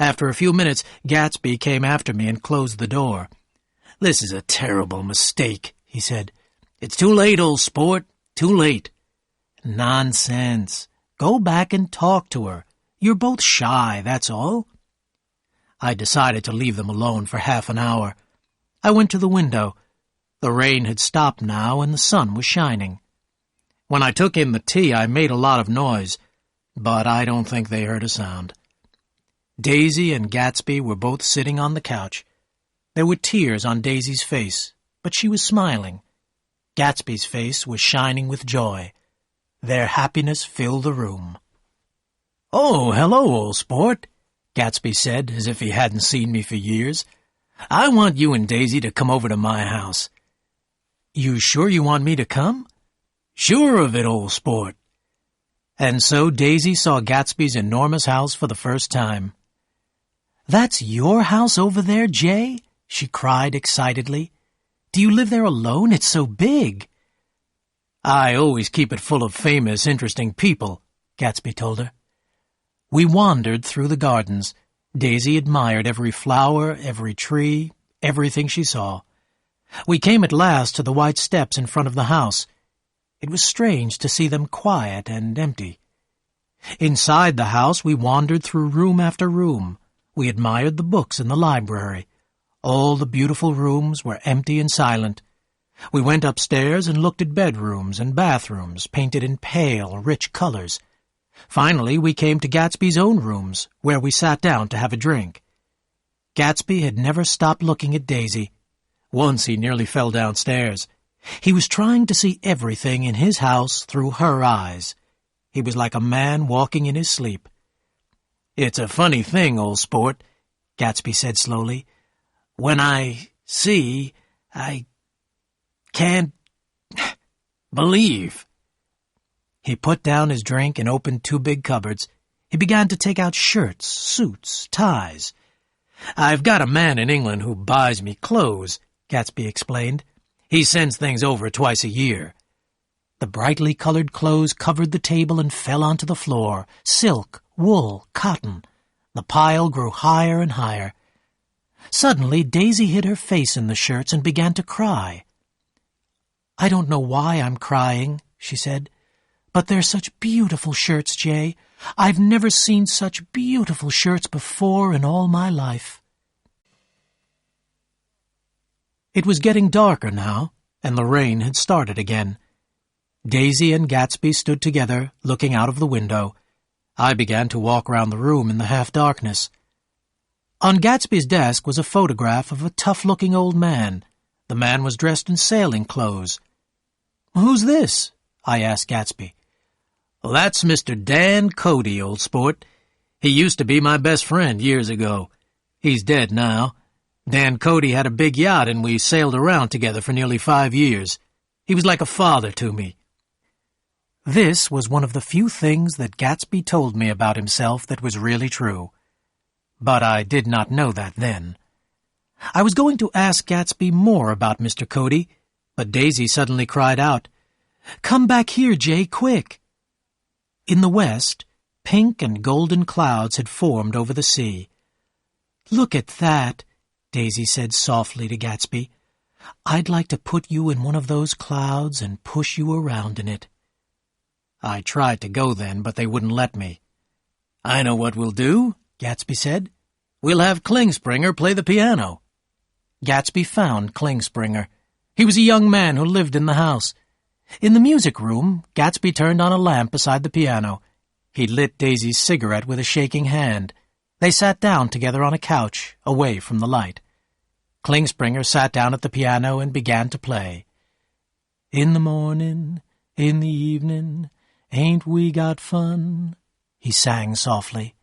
Speaker 2: After a few minutes, Gatsby came after me and closed the door. "This is a terrible mistake," he said. "It's too late, old sport, too late." "Nonsense. Go back and talk to her. You're both shy, that's all." I decided to leave them alone for half an hour. I went to the window. The rain had stopped now, and the sun was shining. When I took in the tea, I made a lot of noise, but I don't think they heard a sound. Daisy and Gatsby were both sitting on the couch. There were tears on Daisy's face, but she was smiling. Gatsby's face was shining with joy. Their happiness filled the room. "Oh, hello, old sport," Gatsby said, as if he hadn't seen me for years. "I want you and Daisy to come over to my house." "You sure you want me to come?" "Sure of it, old sport." And so Daisy saw Gatsby's enormous house for the first time. "That's your house over there, Jay?" she cried excitedly. "Do you live there alone? It's so big." "I always keep it full of famous, interesting people," Gatsby told her. We wandered through the gardens. Daisy admired every flower, every tree, everything she saw. We came at last to the white steps in front of the house. It was strange to see them quiet and empty. Inside the house we wandered through room after room. We admired the books in the library. All the beautiful rooms were empty and silent. We went upstairs and looked at bedrooms and bathrooms painted in pale, rich colors. Finally, we came to Gatsby's own rooms, where we sat down to have a drink. Gatsby had never stopped looking at Daisy. Once he nearly fell downstairs. He was trying to see everything in his house through her eyes. He was like a man walking in his sleep. "It's a funny thing, old sport," Gatsby said slowly. "When I see, I can't believe." He put down his drink and opened 2 big cupboards. He began to take out shirts, suits, ties. "I've got a man in England who buys me clothes," Gatsby explained. "He sends things over twice a year." The brightly colored clothes covered the table and fell onto the floor. Silk, wool, cotton. The pile grew higher and higher. Suddenly, Daisy hid her face in the shirts and began to cry. "I don't know why I'm crying," she said. "But they're such beautiful shirts, Jay. I've never seen such beautiful shirts before in all my life." It was getting darker now, and the rain had started again. Daisy and Gatsby stood together, looking out of the window. I began to walk round the room in the half-darkness. On Gatsby's desk was a photograph of a tough-looking old man. The man was dressed in sailing clothes. "Who's this?" I asked Gatsby. "Well, that's Mr. Dan Cody, old sport. He used to be my best friend years ago. He's dead now. Dan Cody had a big yacht and we sailed around together for nearly 5 years. He was like a father to me." This was one of the few things that Gatsby told me about himself that was really true. But I did not know that then. I was going to ask Gatsby more about Mr. Cody, but Daisy suddenly cried out, "Come back here, Jay, quick!" In the west, pink and golden clouds had formed over the sea. "Look at that," Daisy said softly to Gatsby. "I'd like to put you in one of those clouds and push you around in it." I tried to go then, but they wouldn't let me. "I know what we'll do," Gatsby said. "We'll have Klingspringer play the piano." Gatsby found Klingspringer. He was a young man who lived in the house. In the music room, Gatsby turned on a lamp beside the piano. He lit Daisy's cigarette with a shaking hand. They sat down together on a couch, away from the light. Klingspringer sat down at the piano and began to play. "In the morning, in the evening, ain't we got fun?" he sang softly.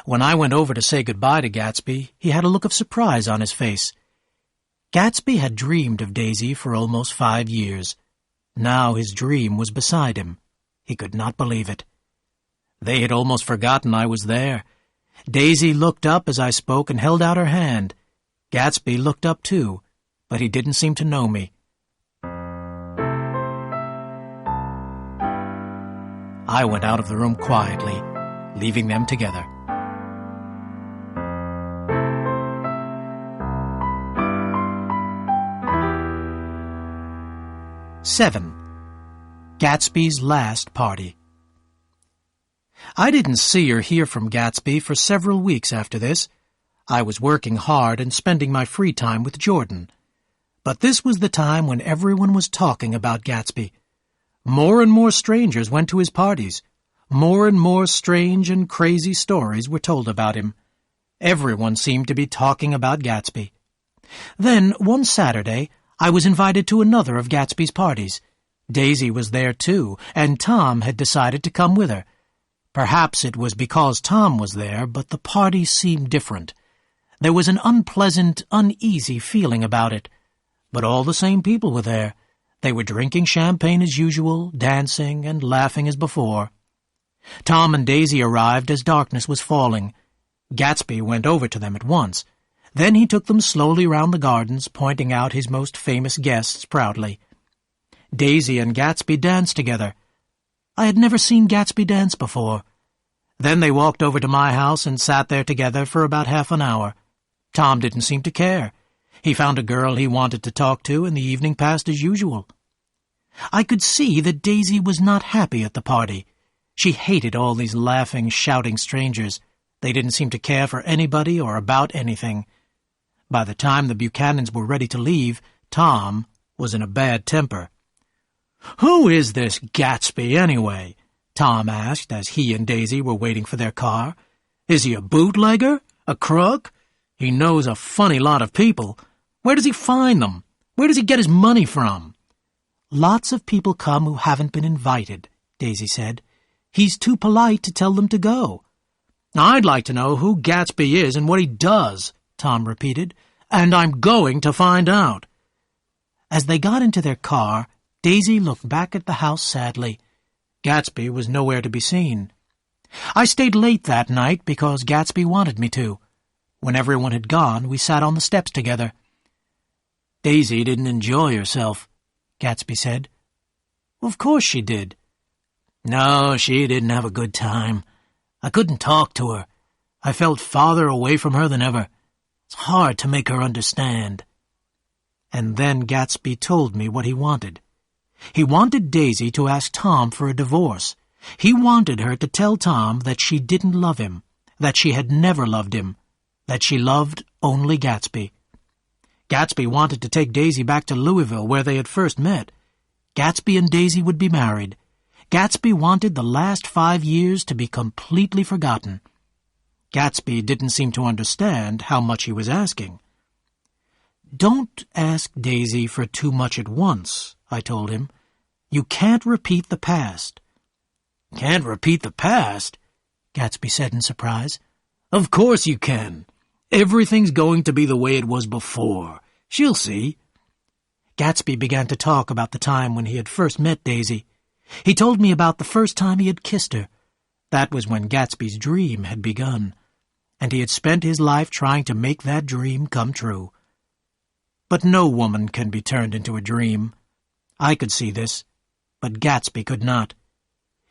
Speaker 2: When I went over to say goodbye to Gatsby, he had a look of surprise on his face. Gatsby had dreamed of Daisy for almost 5 years. Now his dream was beside him. He could not believe it. They had almost forgotten I was there. Daisy looked up as I spoke and held out her hand. Gatsby looked up too, but he didn't seem to know me. I went out of the room quietly, leaving them together. Seven. Gatsby's last party. I didn't see or hear from Gatsby for several weeks after this. I was working hard and spending my free time with Jordan. But this was the time when everyone was talking about Gatsby. More and more strangers went to his parties. More and more strange and crazy stories were told about him. Everyone seemed to be talking about Gatsby. Then, one Saturday, I was invited to another of Gatsby's parties. Daisy was there too, and Tom had decided to come with her. Perhaps it was because Tom was there, but the party seemed different. There was an unpleasant, uneasy feeling about it. But all the same people were there. They were drinking champagne as usual, dancing and laughing as before. Tom and Daisy arrived as darkness was falling. Gatsby went over to them at once. Then he took them slowly round the gardens, pointing out his most famous guests proudly. Daisy and Gatsby danced together. I had never seen Gatsby dance before. Then they walked over to my house and sat there together for about half an hour. Tom didn't seem to care. He found a girl he wanted to talk to, and the evening passed as usual. I could see that Daisy was not happy at the party. She hated all these laughing, shouting strangers. They didn't seem to care for anybody or about anything. By the time the Buchanans were ready to leave, Tom was in a bad temper. "Who is this Gatsby, anyway?" Tom asked as he and Daisy were waiting for their car. "Is he a bootlegger? A crook? He knows a funny lot of people. Where does he find them? Where does he get his money from?" "Lots of people come who haven't been invited," Daisy said. "He's too polite to tell them to go." "I'd like to know who Gatsby is and what he does," Tom repeated, "and I'm going to find out." As they got into their car, Daisy looked back at the house sadly. Gatsby was nowhere to be seen. I stayed late that night because Gatsby wanted me to. When everyone had gone, we sat on the steps together. "Daisy didn't enjoy herself," Gatsby said. "Of course she did." "No, she didn't have a good time. I couldn't talk to her. I felt farther away from her than ever. It's hard to make her understand." And then Gatsby told me what he wanted. He wanted Daisy to ask Tom for a divorce. He wanted her to tell Tom that she didn't love him, that she had never loved him, that she loved only Gatsby. Gatsby wanted to take Daisy back to Louisville, where they had first met. Gatsby and Daisy would be married. Gatsby wanted the last 5 years to be completely forgotten. Gatsby didn't seem to understand how much he was asking. "Don't ask Daisy for too much at once," I told him. You can't repeat the past." "Can't repeat the past?" Gatsby said in surprise. "Of course you can. Everything's going to be the way it was before. She'll see." Gatsby began to talk about the time when he had first met Daisy. He told me about the first time he had kissed her. That was when Gatsby's dream had begun, and he had spent his life trying to make that dream come true. But no woman can be turned into a dream. I could see this, but Gatsby could not.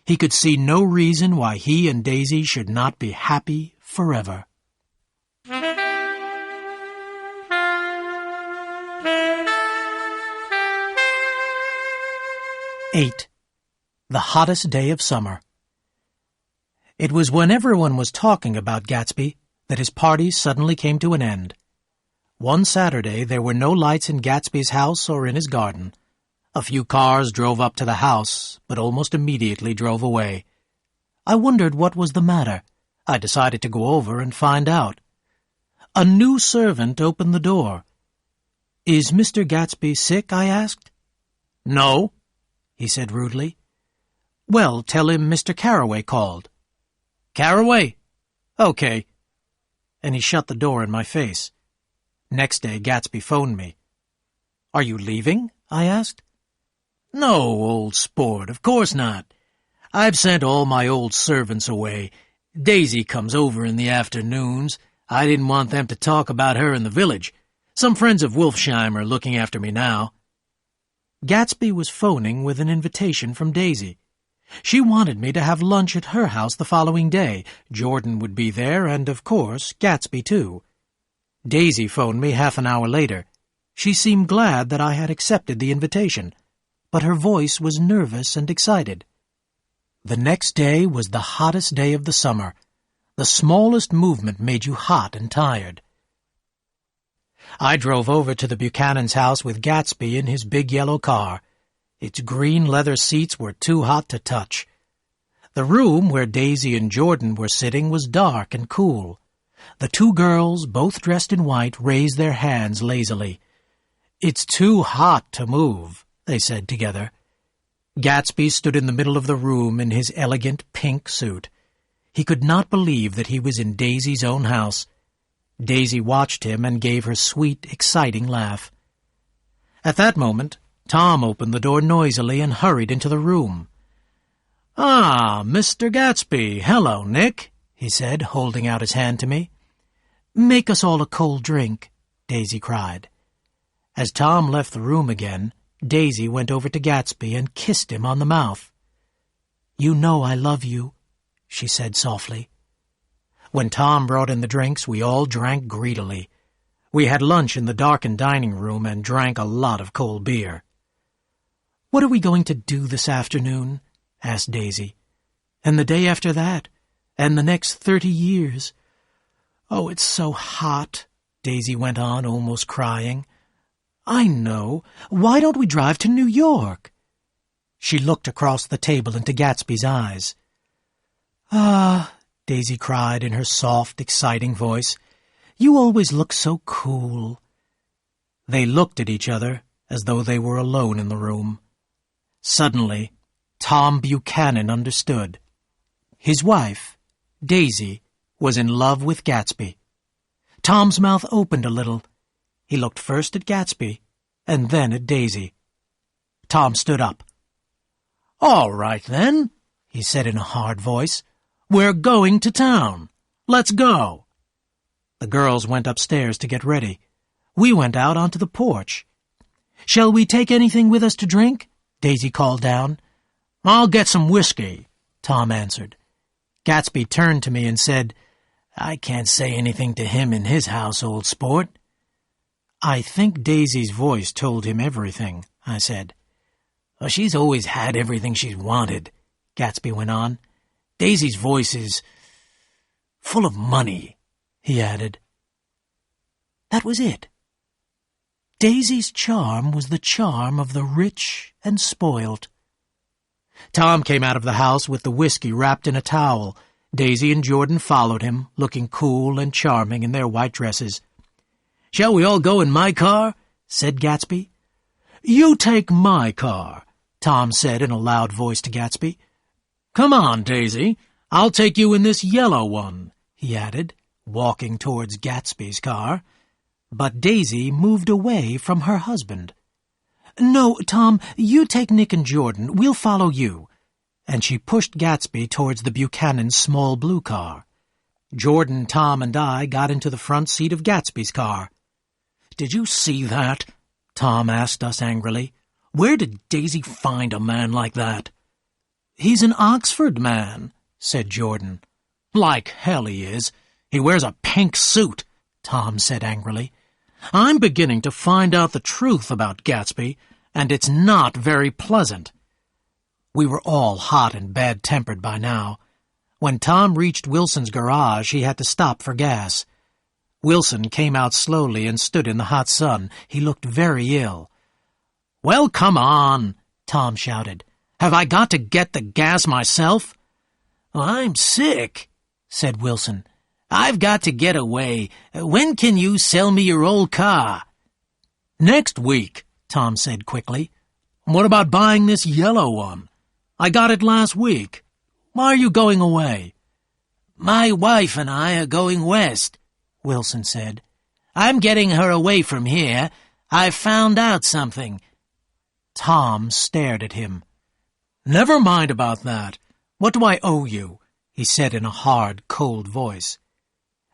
Speaker 2: He could see no reason why he and Daisy should not be happy forever. Eight. The hottest day of summer. It was when everyone was talking about Gatsby that his parties suddenly came to an end. One Saturday there were no lights in Gatsby's house or in his garden. A few cars drove up to the house, but almost immediately drove away. I wondered what was the matter. I decided to go over and find out. A new servant opened the door. "Is Mr. Gatsby sick?" I asked. "No," he said rudely. "Well, tell him Mr. Carroway called." "Carroway? Okay." And he shut the door in my face. Next day, Gatsby phoned me. "Are you leaving?" I asked. "No, old sport, of course not. I've sent all my old servants away. Daisy comes over in the afternoons. I didn't want them to talk about her in the village. Some friends of Wolfsheim are looking after me now." Gatsby was phoning with an invitation from Daisy. She wanted me to have lunch at her house the following day. Jordan would be there, and, of course, Gatsby too. Daisy phoned me half an hour later. She seemed glad that I had accepted the invitation, but her voice was nervous and excited. The next day was the hottest day of the summer. The smallest movement made you hot and tired. I drove over to the Buchanan's house with Gatsby in his big yellow car. Its green leather seats were too hot to touch. The room where Daisy and Jordan were sitting was dark and cool. The two girls, both dressed in white, raised their hands lazily. "It's too hot to move," they said together. Gatsby stood in the middle of the room in his elegant pink suit. He could not believe that he was in Daisy's own house. Daisy watched him and gave her sweet, exciting laugh. At that moment, Tom opened the door noisily and hurried into the room. "Ah, Mr. Gatsby. Hello, Nick," he said, holding out his hand to me. "Make us all a cold drink," Daisy cried. As Tom left the room again, Daisy went over to Gatsby and kissed him on the mouth. "You know I love you," she said softly. When Tom brought in the drinks, we all drank greedily. We had lunch in the darkened dining room and drank a lot of cold beer. "What are we going to do this afternoon?" asked Daisy. "And the day after that? And the next 30 years? Oh, it's so hot," Daisy went on, almost crying. "I know. Why don't we drive to New York?" She looked across the table into Gatsby's eyes. "Ah," Daisy cried in her soft, exciting voice, "you always look so cool." They looked at each other as though they were alone in the room. Suddenly, Tom Buchanan understood. His wife, Daisy, was in love with Gatsby. Tom's mouth opened a little. He looked first at Gatsby, and then at Daisy. Tom stood up. "All right, then," he said in a hard voice. "We're going to town. Let's go." The girls went upstairs to get ready. We went out onto the porch. "Shall we take anything with us to drink?" Daisy called down. "I'll get some whiskey," Tom answered. Gatsby turned to me and said, "I can't say anything to him in his house, old sport." "I think Daisy's voice told him everything," I said. "Well, she's always had everything she's wanted," Gatsby went on. "Daisy's voice is full of money," he added. That was it. Daisy's charm was the charm of the rich and spoilt. Tom came out of the house with the whiskey wrapped in a towel. Daisy and Jordan followed him, looking cool and charming in their white dresses. "Shall we all go in my car?" said Gatsby. "You take my car," Tom said in a loud voice to Gatsby. "Come on, Daisy. I'll take you in this yellow one," he added, walking towards Gatsby's car. But Daisy moved away from her husband. "No, Tom, you take Nick and Jordan. We'll follow you." And she pushed Gatsby towards the Buchanan's small blue car. Jordan, Tom, and I got into the front seat of Gatsby's car. "Did you see that?" Tom asked us angrily. "Where did Daisy find a man like that?" "He's an Oxford man," said Jordan. "Like hell he is. He wears a pink suit," Tom said angrily. "I'm beginning to find out the truth about Gatsby, and it's not very pleasant." We were all hot and bad-tempered by now. When Tom reached Wilson's garage, he had to stop for gas. Wilson came out slowly and stood in the hot sun. He looked very ill. "Well, come on," Tom shouted. "Have I got to get the gas myself?" "I'm sick," said Wilson. "I've got to get away. When can you sell me your old car?" "Next week," Tom said quickly. "What about buying this yellow one? I got it last week. Why are you going away?" "My wife and I are going west," Wilson said. "I'm getting her away from here. I've found out something." Tom stared at him. "Never mind about that. What do I owe you?" he said in a hard, cold voice.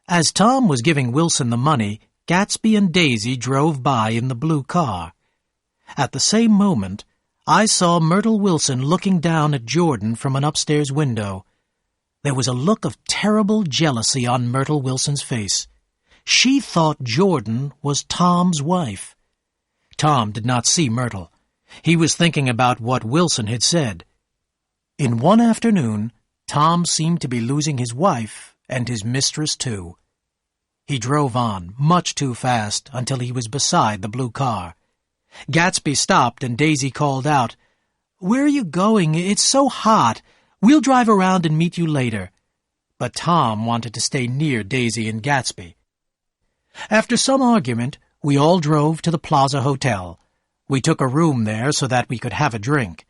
Speaker 2: As Tom was giving Wilson the money, Gatsby and Daisy drove by in the blue car. At the same moment, I saw Myrtle Wilson looking down at Jordan from an upstairs window. There was a look of terrible jealousy on Myrtle Wilson's face. She thought Jordan was Tom's wife. Tom did not see Myrtle. He was thinking about what Wilson had said. In one afternoon, Tom seemed to be losing his wife and his mistress too. He drove on, much too fast, until he was beside the blue car. Gatsby stopped and Daisy called out, "Where are you going? It's so hot. We'll drive around and meet you later." But Tom wanted to stay near Daisy and Gatsby. After some argument, we all drove to the Plaza Hotel. We took a room there so that we could have a drink.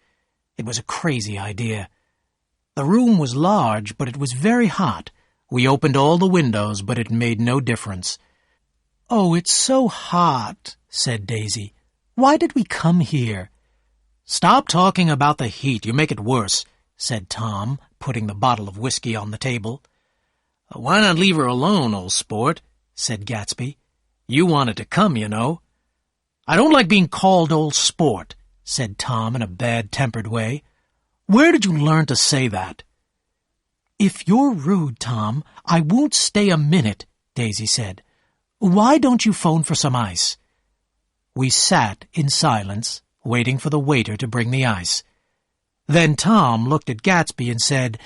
Speaker 2: It was a crazy idea. The room was large, but it was very hot. We opened all the windows, but it made no difference. "Oh, it's so hot," said Daisy. "Why did we come here?" "Stop talking about the heat. You make it worse," said Tom, putting the bottle of whiskey on the table. "Why not leave her alone, old sport?" said Gatsby. "You wanted to come, you know." "I don't like being called old sport," said Tom in a bad-tempered way. "Where did you learn to say that?" "If you're rude, Tom, I won't stay a minute," Daisy said. "Why don't you phone for some ice?" We sat in silence, waiting for the waiter to bring the ice. Then Tom looked at Gatsby and said,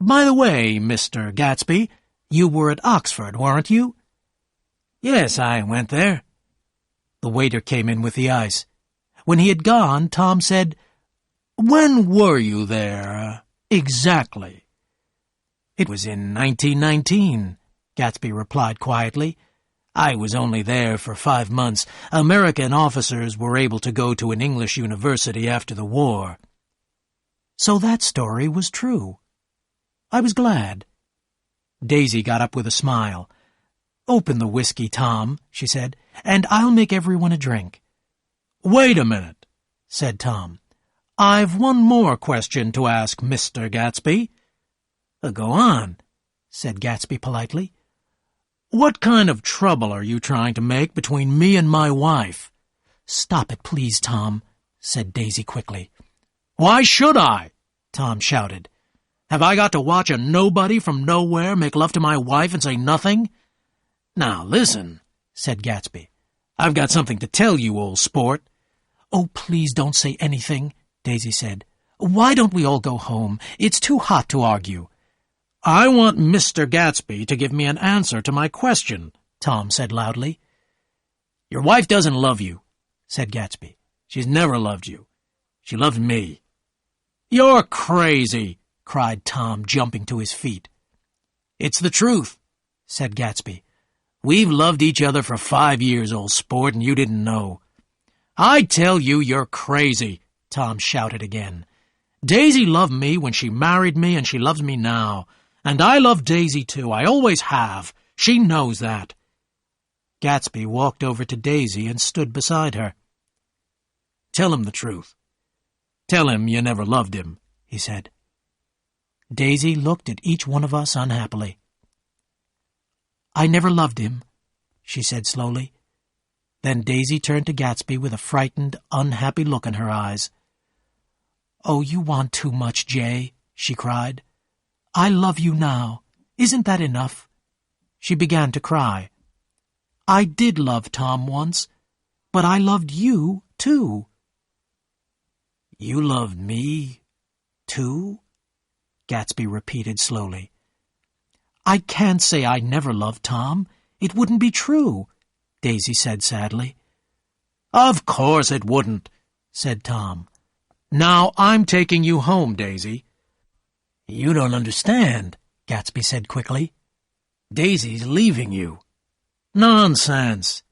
Speaker 2: "By the way, Mr. Gatsby, you were at Oxford, weren't you?" "Yes, I went there." The waiter came in with the ice. When he had gone, Tom said, "When were you there, exactly?" "It was in 1919, Gatsby replied quietly. "I was only there for 5 months. American officers were able to go to an English university after the war." So that story was true. I was glad. Daisy got up with a smile. "Open the whiskey, Tom," she said, "and I'll make everyone a drink." "Wait a minute," said Tom. "I've one more question to ask Mr. Gatsby." "Go on," said Gatsby politely. "What kind of trouble are you trying to make between me and my wife?" "Stop it, please, Tom," said Daisy quickly. "Why should I?" Tom shouted. "Have I got to watch a nobody from nowhere make love to my wife and say nothing?" "Now listen," said Gatsby. "I've got something to tell you, old sport." "Oh, please don't say anything," Daisy said. "Why don't we all go home? It's too hot to argue." "I want Mr. Gatsby to give me an answer to my question," Tom said loudly. "Your wife doesn't love you," said Gatsby. "She's never loved you. She loved me." "You're crazy," cried Tom, jumping to his feet. "It's the truth," said Gatsby. "We've loved each other for 5 years, old sport, and you didn't know." "I tell you, you're crazy," Tom shouted again. "Daisy loved me when she married me, and she loves me now. And I love Daisy, too. I always have. She knows that." Gatsby walked over to Daisy and stood beside her. "Tell him the truth. Tell him you never loved him," he said. Daisy looked at each one of us unhappily. "I never loved him," she said slowly. Then Daisy turned to Gatsby with a frightened, unhappy look in her eyes. "Oh, you want too much, Jay," she cried. "I love you now. Isn't that enough?" She began to cry. "I did love Tom once, but I loved you, too." "You loved me, too?" Gatsby repeated slowly. "I can't say I never loved Tom. It wouldn't be true," Daisy said sadly. "Of course it wouldn't," said Tom. "Now I'm taking you home, Daisy." "You don't understand," Gatsby said quickly. "Daisy's leaving you." "Nonsense."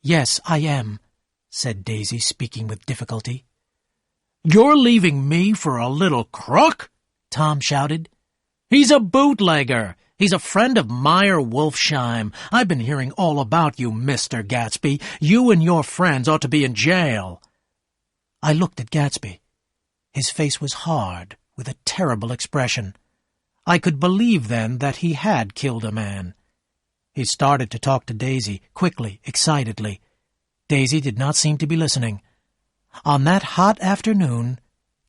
Speaker 2: "Yes, I am," said Daisy, speaking with difficulty. "You're leaving me for a little crook?" Tom shouted. "He's a bootlegger. He's a friend of Meyer Wolfsheim. I've been hearing all about you, Mr. Gatsby. You and your friends ought to be in jail." I looked at Gatsby. His face was hard, with a terrible expression. I could believe then that he had killed a man. He started to talk to Daisy, quickly, excitedly. Daisy did not seem to be listening. On that hot afternoon,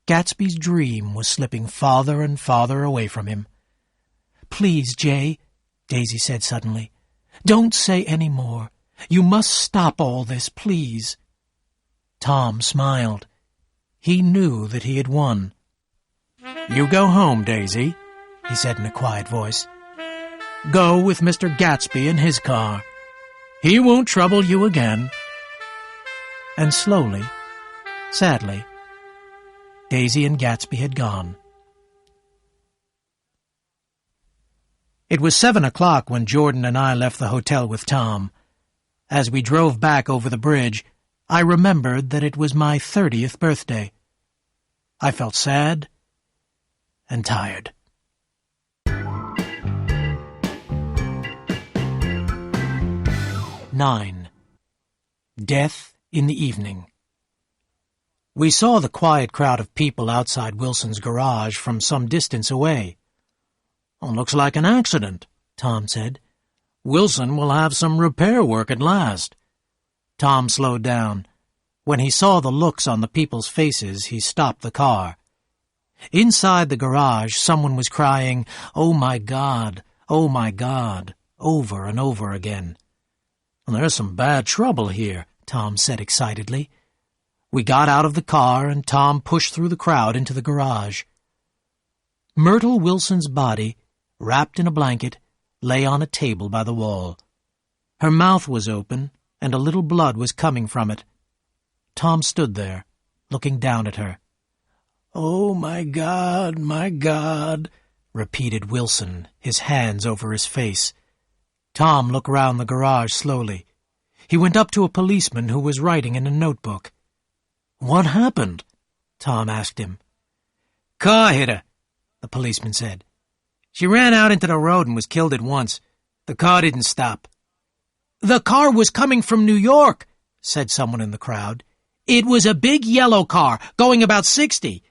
Speaker 2: Gatsby's dream was slipping farther and farther away from him. "Please, Jay," Daisy said suddenly, "don't say any more. You must stop all this, please." Tom smiled. He knew that he had won. "You go home, Daisy," he said in a quiet voice. "Go with Mr. Gatsby in his car. He won't trouble you again." And slowly, sadly, Daisy and Gatsby had gone. It was 7 o'clock when Jordan and I left the hotel with Tom. As we drove back over the bridge, I remembered that it was my 30th birthday. I felt sad and tired. 9. Death in the Evening. We saw the quiet crowd of people outside Wilson's garage from some distance away. "Oh, looks like an accident," Tom said. "Wilson will have some repair work at last." Tom slowed down. When he saw the looks on the people's faces, he stopped the car. Inside the garage, someone was crying, "Oh, my God! Oh, my God!" over and over again. "There's some bad trouble here," Tom said excitedly. We got out of the car, and Tom pushed through the crowd into the garage. Myrtle Wilson's body, wrapped in a blanket, lay on a table by the wall. Her mouth was open, and a little blood was coming from it. Tom stood there, looking down at her. "Oh, my God," repeated Wilson, his hands over his face. Tom looked round the garage slowly. He went up to a policeman who was writing in a notebook. "What happened?" Tom asked him. "Car hit her," the policeman said. "She ran out into the road and was killed at once. The car didn't stop." "The car was coming from New York," said someone in the crowd. "It was a big yellow car, going about 60.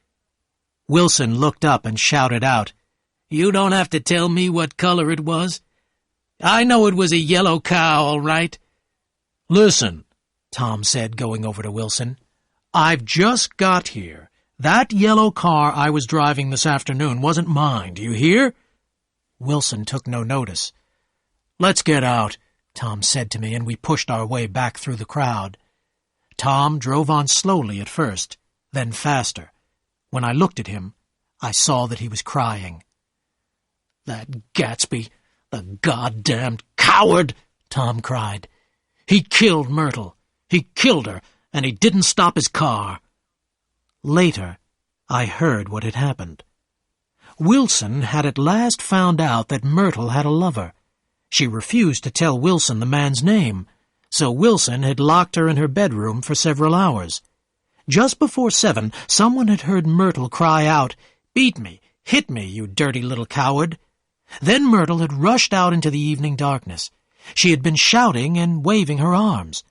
Speaker 2: Wilson looked up and shouted out, "You don't have to tell me what color it was. I know it was a yellow car, all right." "Listen," Tom said, going over to Wilson. "I've just got here. That yellow car I was driving this afternoon wasn't mine, do you hear?" Wilson took no notice. "Let's get out," Tom said to me, and we pushed our way back through the crowd. Tom drove on slowly at first, then faster. When I looked at him, I saw that he was crying. "That Gatsby, the goddamned coward!" Tom cried. "He killed Myrtle. He killed her, and he didn't stop his car." Later, I heard what had happened. Wilson had at last found out that Myrtle had a lover. She refused to tell Wilson the man's name, so Wilson had locked her in her bedroom for several hours. Just before 7, someone had heard Myrtle cry out, "Beat me! Hit me, you dirty little coward!" Then Myrtle had rushed out into the evening darkness. She had been shouting and waving her arms.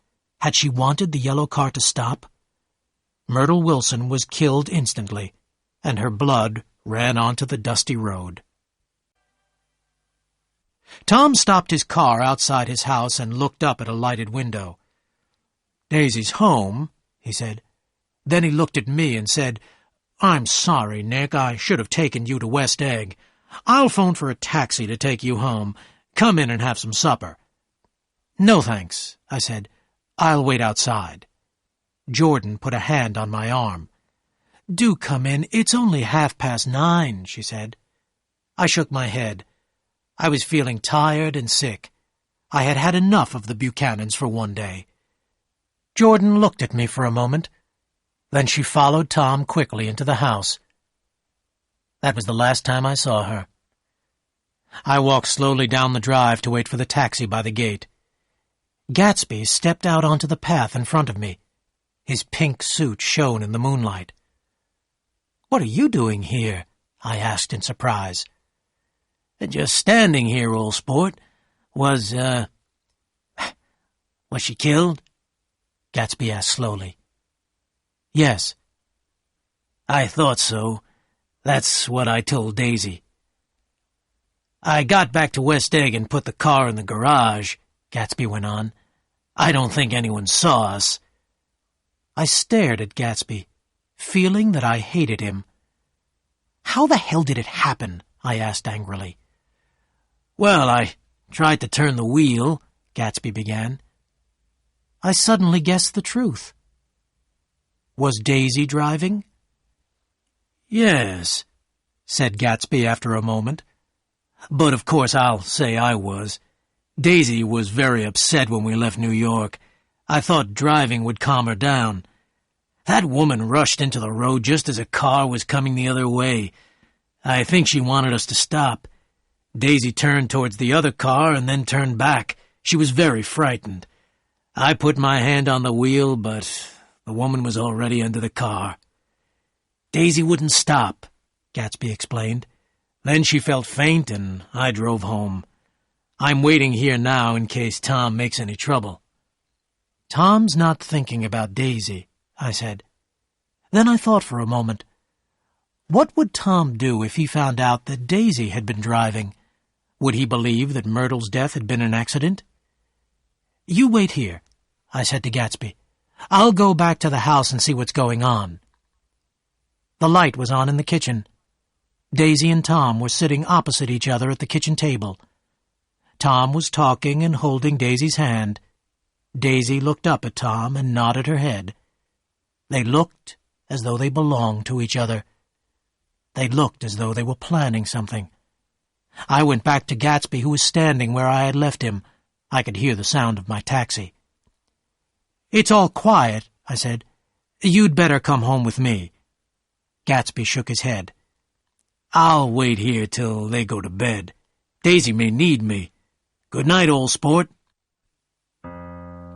Speaker 2: Had she wanted the yellow car to stop? Myrtle Wilson was killed instantly, and her blood ran onto the dusty road. Tom stopped his car outside his house and looked up at a lighted window. "Daisy's home," he said. Then he looked at me and said, "I'm sorry, Nick. I should have taken you to West Egg. I'll phone for a taxi to take you home. Come in and have some supper." "No, thanks," I said. "I'll wait outside." Jordan put a hand on my arm. "Do come in. It's only 9:30, she said. I shook my head. I was feeling tired and sick. I had had enough of the Buchanans for one day. Jordan looked at me for a moment. Then she followed Tom quickly into the house. That was the last time I saw her. I walked slowly down the drive to wait for the taxi by the gate. Gatsby stepped out onto the path in front of me. His pink suit shone in the moonlight. "What are you doing here?" I asked in surprise. "Just standing here, old sport. Was she killed?" Gatsby asked slowly. "Yes." "I thought so. That's what I told Daisy." "I got back to West Egg and put the car in the garage," Gatsby went on. "I don't think anyone saw us." I stared at Gatsby, feeling that I hated him. "How the hell did it happen?" I asked angrily. "Well, I tried to turn the wheel," Gatsby began. I suddenly guessed the truth. Was Daisy driving? "Yes," said Gatsby after a moment. "But of course I'll say I was. Daisy was very upset when we left New York. I thought driving would calm her down. That woman rushed into the road just as a car was coming the other way. I think she wanted us to stop. Daisy turned towards the other car and then turned back. She was very frightened. I put my hand on the wheel, but the woman was already under the car. Daisy wouldn't stop," Gatsby explained. "Then she felt faint and I drove home. I'm waiting here now in case Tom makes any trouble." "Tom's not thinking about Daisy," I said. Then I thought for a moment. What would Tom do if he found out that Daisy had been driving? Would he believe that Myrtle's death had been an accident? "You wait here," I said to Gatsby. "I'll go back to the house and see what's going on." The light was on in the kitchen. Daisy and Tom were sitting opposite each other at the kitchen table. Tom was talking and holding Daisy's hand. Daisy looked up at Tom and nodded her head. They looked as though they belonged to each other. They looked as though they were planning something. I went back to Gatsby, who was standing where I had left him. I could hear the sound of my taxi. "It's all quiet," I said. "You'd better come home with me." Gatsby shook his head. "I'll wait here till they go to bed. Daisy may need me. Good night, old sport."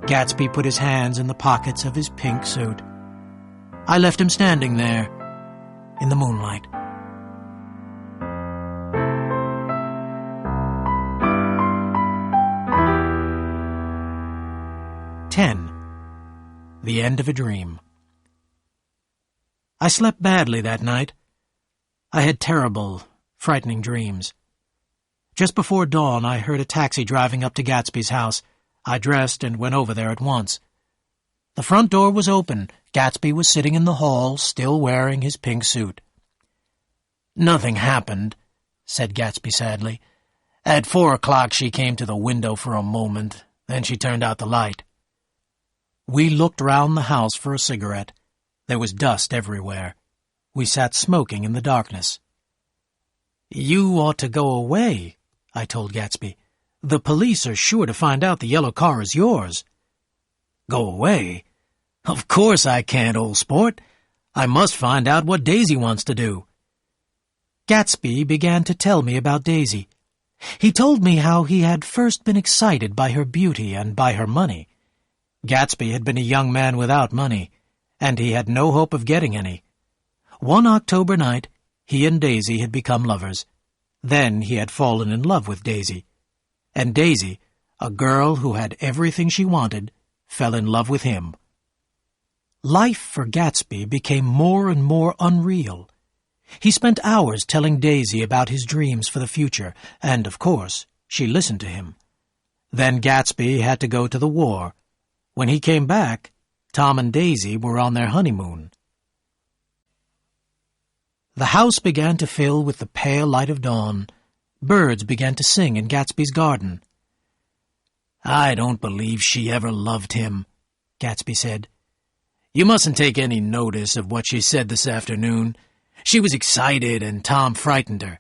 Speaker 2: Gatsby put his hands in the pockets of his pink suit. I left him standing there in the moonlight. The End of a Dream. I slept badly that night. I had terrible, frightening dreams. Just before dawn, I heard a taxi driving up to Gatsby's house. I dressed and went over there at once. The front door was open. Gatsby was sitting in the hall, still wearing his pink suit. "Nothing happened," said Gatsby sadly. "At 4 o'clock she came to the window for a moment, then she turned out the light." We looked round the house for a cigarette. There was dust everywhere. We sat smoking in the darkness. "You ought to go away," I told Gatsby. "The police are sure to find out the yellow car is yours." "Go away? Of course I can't, old sport. I must find out what Daisy wants to do." Gatsby began to tell me about Daisy. He told me how he had first been excited by her beauty and by her money. Gatsby had been a young man without money. and he had no hope of getting any. One October night, he and Daisy had become lovers. Then he had fallen in love with Daisy. And Daisy, a girl who had everything she wanted, fell in love with him. Life for Gatsby became more and more unreal. He spent hours telling Daisy about his dreams for the future, and, of course, she listened to him. Then Gatsby had to go to the war. When he came back, Tom and Daisy were on their honeymoon. The house began to fill with the pale light of dawn. Birds began to sing in Gatsby's garden. "I don't believe she ever loved him," Gatsby said. "You mustn't take any notice of what she said this afternoon. She was excited and Tom frightened her."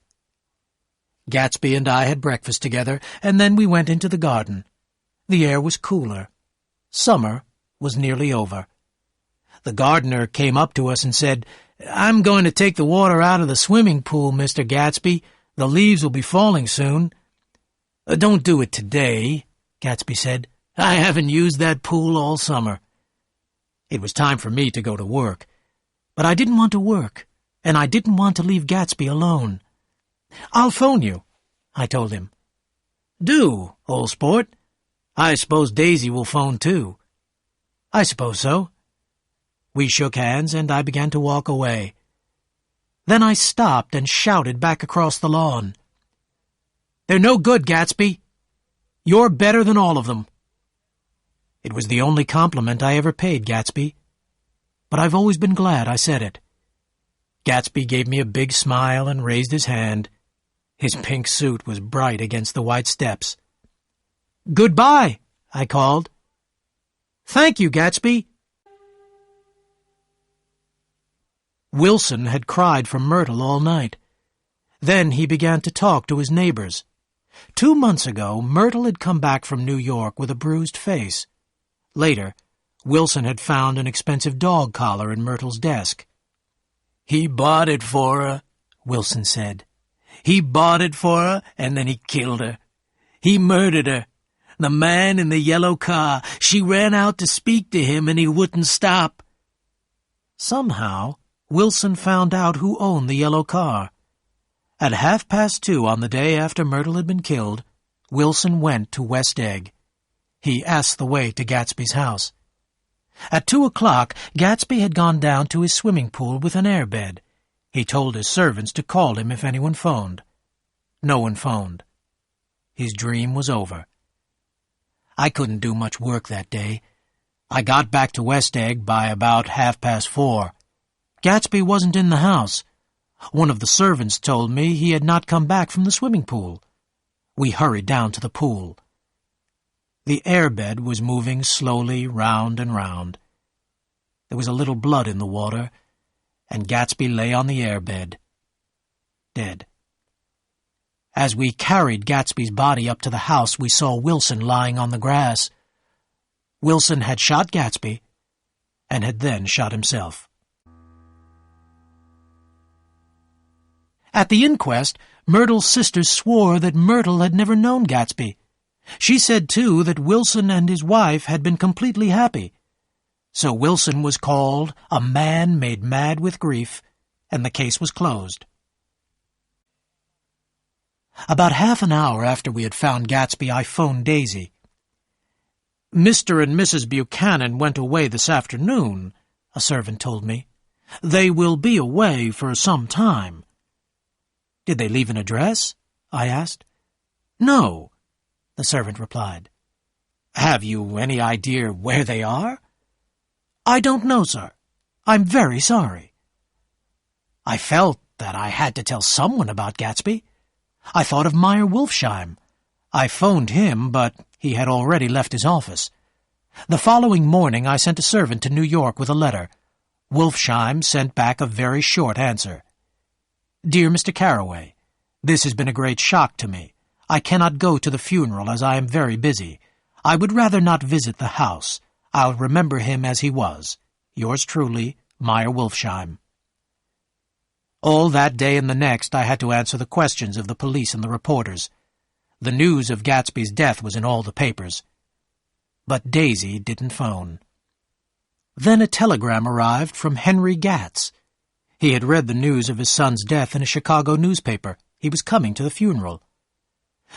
Speaker 2: Gatsby and I had breakfast together, and then we went into the garden. The air was cooler. Summer was nearly over. The gardener came up to us and said, "I'm going to take the water out of the swimming pool, Mr. Gatsby. The leaves will be falling soon." "Don't do it today," Gatsby said. "I haven't used that pool all summer." It was time for me to go to work. But I didn't want to work, and I didn't want to leave Gatsby alone. "I'll phone you," I told him. "Do, old sport. I suppose Daisy will phone too." "I suppose so." We shook hands, and I began to walk away. Then I stopped and shouted back across the lawn. "They're no good, Gatsby. You're better than all of them." It was the only compliment I ever paid Gatsby, but I've always been glad I said it. Gatsby gave me a big smile and raised his hand. His pink suit was bright against the white steps. "Goodbye," I called. "Thank you, Gatsby." Wilson had cried for Myrtle all night. Then he began to talk to his neighbors. 2 months ago, Myrtle had come back from New York with a bruised face. Later, Wilson had found an expensive dog collar in Myrtle's desk. "He bought it for her," Wilson said. "He bought it for her, and then he killed her. He murdered her. The man in the yellow car, she ran out to speak to him, and he wouldn't stop." Somehow, Wilson found out who owned the yellow car. At 2:30 on the day after Myrtle had been killed, Wilson went to West Egg. He asked the way to Gatsby's house. At 2:00, Gatsby had gone down to his swimming pool with an airbed. He told his servants to call him if anyone phoned. No one phoned. His dream was over. I couldn't do much work that day. I got back to West Egg by about 4:30. Gatsby wasn't in the house. One of the servants told me he had not come back from the swimming pool. We hurried down to the pool. The airbed was moving slowly round and round. There was a little blood in the water, and Gatsby lay on the airbed, dead. As we carried Gatsby's body up to the house, we saw Wilson lying on the grass. Wilson had shot Gatsby, and had then shot himself. At the inquest, Myrtle's sisters swore that Myrtle had never known Gatsby. She said, too, that Wilson and his wife had been completely happy. So Wilson was called a man made mad with grief, and the case was closed. About half an hour after we had found Gatsby, I phoned Daisy. "Mr. and Mrs. Buchanan went away this afternoon," a servant told me. "They will be away for some time." "Did they leave an address?" I asked. "No," the servant replied. "Have you any idea where they are?" "I don't know, sir. I'm very sorry." I felt that I had to tell someone about Gatsby. I thought of Meyer Wolfsheim. I phoned him, but he had already left his office. The following morning I sent a servant to New York with a letter. Wolfsheim sent back a very short answer. "Dear Mr. Carraway, this has been a great shock to me. I cannot go to the funeral as I am very busy. I would rather not visit the house. I'll remember him as he was. Yours truly, Meyer Wolfsheim." All that day and the next I had to answer the questions of the police and the reporters. The news of Gatsby's death was in all the papers. But Daisy didn't phone. Then a telegram arrived from Henry Gatz. He had read the news of his son's death in a Chicago newspaper. He was coming to the funeral.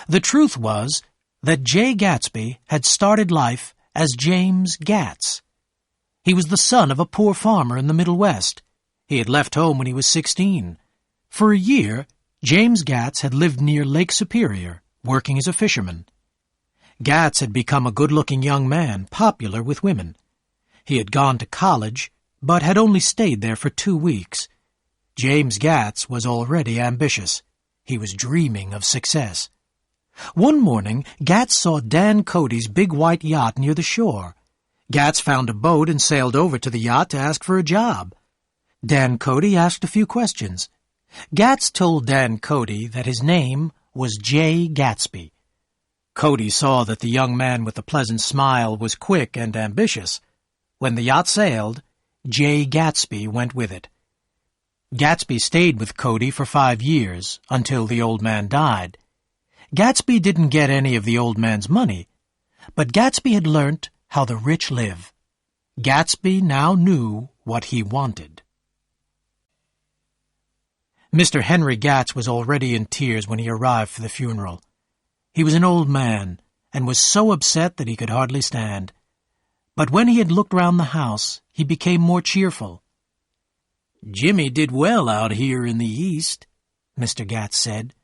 Speaker 2: The truth was that J. Gatsby had started life as James Gatz. He was the son of a poor farmer in the Middle West. He had left home when he was 16. For a year, James Gatz had lived near Lake Superior, working as a fisherman. Gatz had become a good-looking young man, popular with women. He had gone to college, but had only stayed there for 2 weeks. James Gatz was already ambitious. He was dreaming of success. One morning, Gatz saw Dan Cody's big white yacht near the shore. Gatz found a boat and sailed over to the yacht to ask for a job. Dan Cody asked a few questions. Gatz told Dan Cody that his name was J. Gatsby. Cody saw that the young man with the pleasant smile was quick and ambitious. When the yacht sailed, J. Gatsby went with it. Gatsby stayed with Cody for 5 years, until the old man died. Gatsby didn't get any of the old man's money, but Gatsby had learnt how the rich live. Gatsby now knew what he wanted. Mr. Henry Gatz was already in tears when he arrived for the funeral. He was an old man, and was so upset that he could hardly stand. But when he had looked round the house, he became more cheerful. "Jimmy did well out here in the East," Mr. Gatz said.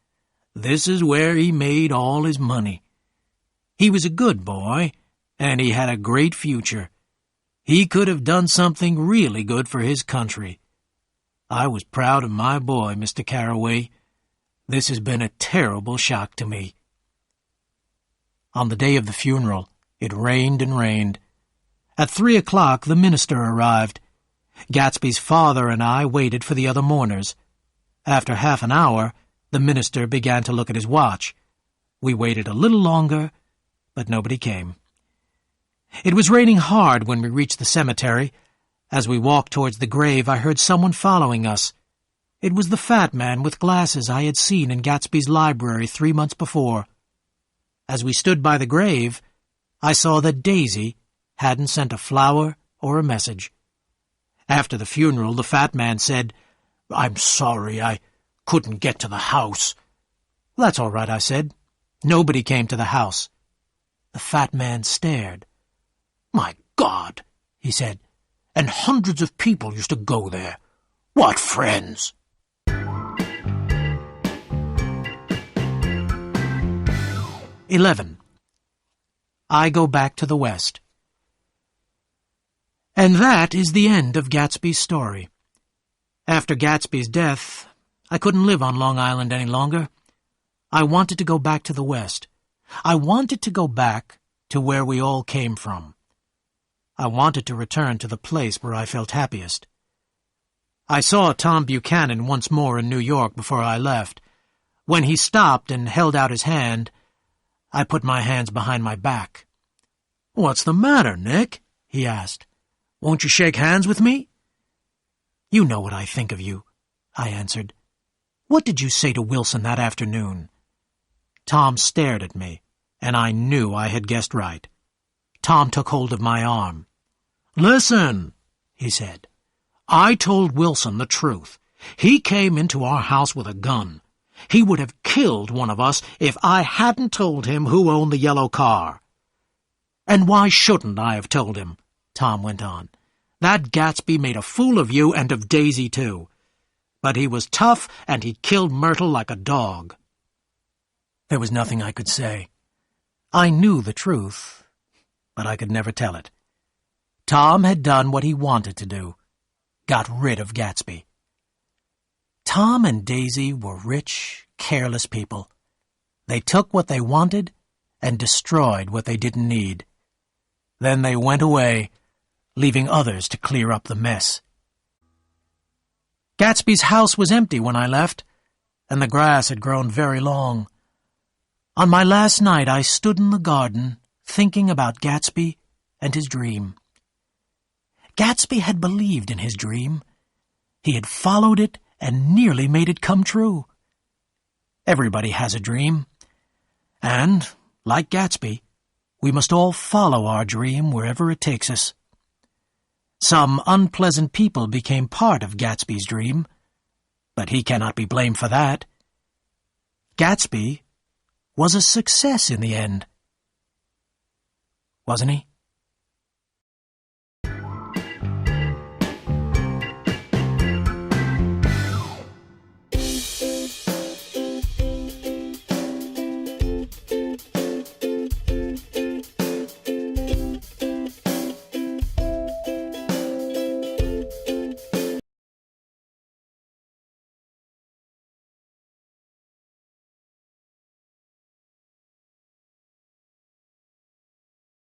Speaker 2: "This is where he made all his money. He was a good boy, and he had a great future. He could have done something really good for his country. I was proud of my boy, Mr. Carraway. This has been a terrible shock to me." On the day of the funeral, it rained and rained. At 3 o'clock, the minister arrived. Gatsby's father and I waited for the other mourners. After half an hour, the minister began to look at his watch. We waited a little longer, but nobody came. It was raining hard when we reached the cemetery. As we walked towards the grave, I heard someone following us. It was the fat man with glasses I had seen in Gatsby's library 3 months before. As we stood by the grave, I saw that Daisy hadn't sent a flower or a message. After the funeral, the fat man said, "I'm sorry, I couldn't get to the house." "That's all right," I said. Nobody came to the house. The fat man stared. "My God," he said, "and hundreds of people used to go there. What friends!" "11. I go back to the West." And that is the end of Gatsby's story. After Gatsby's death, I couldn't live on Long Island any longer. I wanted to go back to the West. I wanted to go back to where we all came from. I wanted to return to the place where I felt happiest. I saw Tom Buchanan once more in New York before I left. When he stopped and held out his hand, I put my hands behind my back. "What's the matter, Nick?" he asked. "Won't you shake hands with me?" "You know what I think of you," I answered. "What did you say to Wilson that afternoon?" Tom stared at me, and I knew I had guessed right. Tom took hold of my arm. "Listen," he said. "I told Wilson the truth. He came into our house with a gun. He would have killed one of us if I hadn't told him who owned the yellow car." "And why shouldn't I have told him?" Tom went on. "That Gatsby made a fool of you and of Daisy, too. But he was tough, and he killed Myrtle like a dog." There was nothing I could say. I knew the truth, but I could never tell it. Tom had done what he wanted to do. Got rid of Gatsby. Tom and Daisy were rich, careless people. They took what they wanted and destroyed what they didn't need. Then they went away, leaving others to clear up the mess. Gatsby's house was empty when I left, and the grass had grown very long. On my last night I stood in the garden, thinking about Gatsby and his dream. Gatsby had believed in his dream. He had followed it and nearly made it come true. Everybody has a dream. And, like Gatsby, we must all follow our dream wherever it takes us. Some unpleasant people became part of Gatsby's dream, but he cannot be blamed for that. Gatsby was a success in the end, wasn't he?